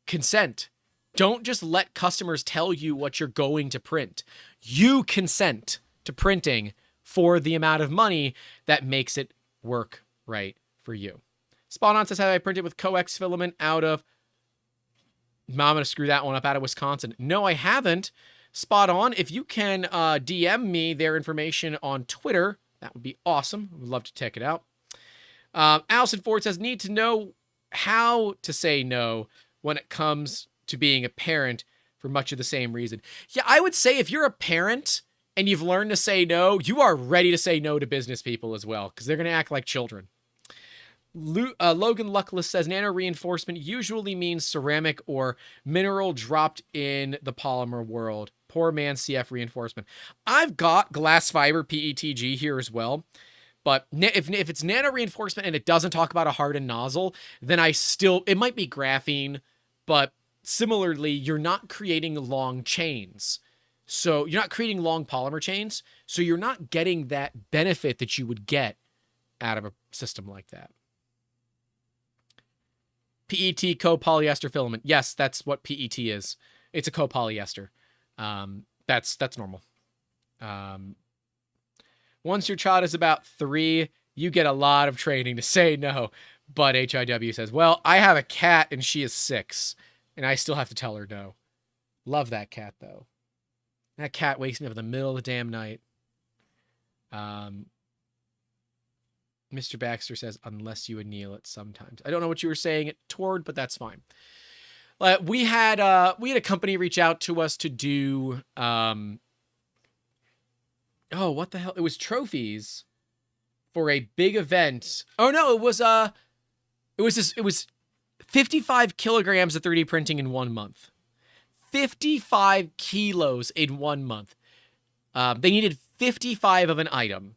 Consent. Don't just let customers tell you what you're going to print. You consent to printing for the amount of money that makes it work right for you. Spot On says, have I printed with coax filament out of... I'm going to screw that one up, out of Wisconsin. No, I haven't. Spot On. If you can DM me their information on Twitter, that would be awesome. Would love to check it out. Allison Ford says, need to know how to say no when it comes to being a parent for much of the same reason. Yeah, I would say if you're a parent and you've learned to say no, you are ready to say no to business people as well, because they're going to act like children. Logan Luckless says, nano reinforcement usually means ceramic or mineral dropped in the polymer world. Poor man CF reinforcement. I've got glass fiber PETG here as well, but if it's nano reinforcement and it doesn't talk about a hardened nozzle, then it might be graphene, but similarly, you're not creating long chains. So you're not creating long polymer chains, so you're not getting that benefit that you would get out of a system like that. PET copolyester filament. Yes, that's what PET is. It's a copolyester. That's normal. Once your child is about 3, you get a lot of training to say no. But HIW says, well, I have a cat and she is 6, and I still have to tell her no. Love that cat, though. That cat wakes me up in the middle of the damn night. Mr. Baxter says, unless you anneal it sometimes. I don't know what you were saying it toward, but that's fine. We had a company reach out to us to do, what the hell? It was trophies for a big event. Oh no, it was 55 kilograms of 3D printing in 1 month. 55 kilos in 1 month. They needed 55 of an item.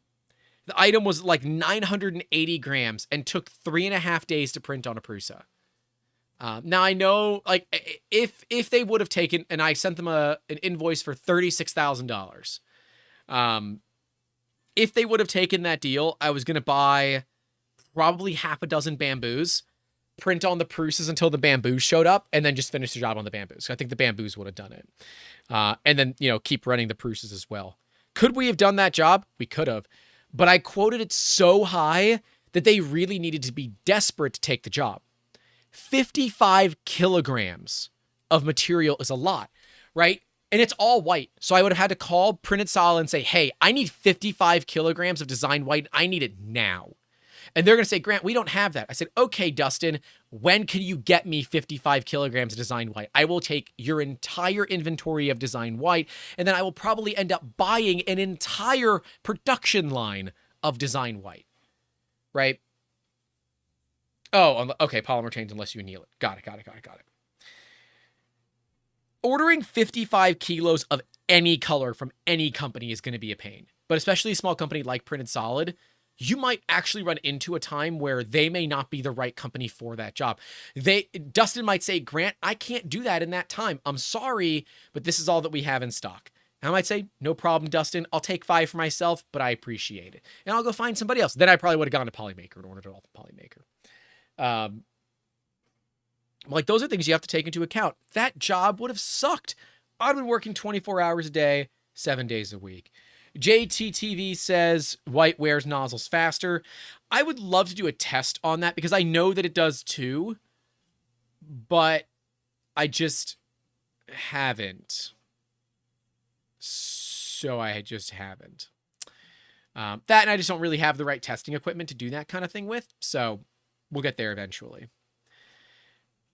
The item was like 980 grams and took 3.5 days to print on a Prusa. Now I know, like, if they would have taken, and I sent them an invoice for $36,000. If they would have taken that deal, I was going to buy probably half a dozen bamboos, print on the Prusas until the bamboos showed up, and then just finish the job on the bamboos. I think the bamboos would have done it. And then, keep running the Prusas as well. Could we have done that job? We could have. But I quoted it so high that they really needed to be desperate to take the job. 55 kilograms of material is a lot, right? And it's all white. So I would have had to call Printed Solid and say, hey, I need 55 kilograms of design white. I need it now. And they're going to say, Grant, we don't have that. I said, okay, Dustin, when can you get me 55 kilograms of design white? I will take your entire inventory of design white, and then I will probably end up buying an entire production line of design white, right? Oh, okay, polymer change unless you anneal it. Got it. Ordering 55 kilos of any color from any company is going to be a pain, but especially a small company like Printed Solid, you might actually run into a time where they may not be the right company for that job. Dustin might say, Grant, I can't do that in that time. I'm sorry, but this is all that we have in stock. And I might say, no problem, Dustin. I'll take 5 for myself, but I appreciate it. And I'll go find somebody else. Then I probably would have gone to Polymaker and ordered it all from Polymaker. Like, those are things you have to take into account. That job would have sucked. I'd been working 24 hours a day, 7 days a week. JTTV says white wears nozzles faster. I would love to do a test on that because I know that it does too, but I just haven't. So I just haven't. That, and I just don't really have the right testing equipment to do that kind of thing with. So we'll get there eventually.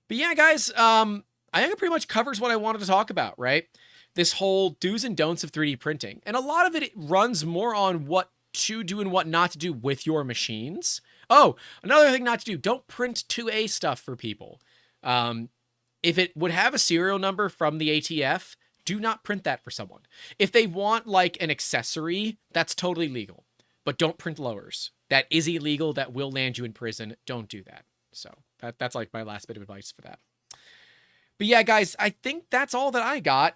But yeah, guys, I think it pretty much covers what I wanted to talk about, right? This whole do's and don'ts of 3D printing. And a lot of it runs more on what to do and what not to do with your machines. Oh, another thing not to do, don't print 2A stuff for people. If it would have a serial number from the ATF, do not print that for someone. If they want like an accessory, that's totally legal. But don't print lowers. That is illegal. That will land you in prison. Don't do that. So that's like my last bit of advice for that. But yeah, guys, I think that's all that I got.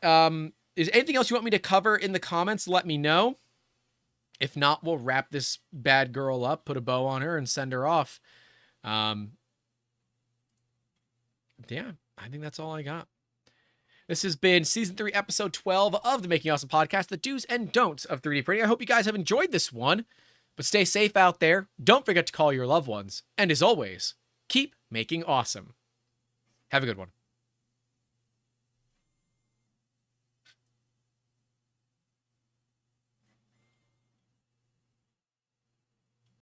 Is anything else you want me to cover in the comments? Let me know. If not, we'll wrap this bad girl up, put a bow on her, and send her off. Yeah, I think that's all I got. This has been Season 3, Episode 12 of the Making Awesome Podcast, the do's and don'ts of 3D printing. I hope you guys have enjoyed this one, but stay safe out there. Don't forget to call your loved ones. And as always, keep making awesome. Have a good one.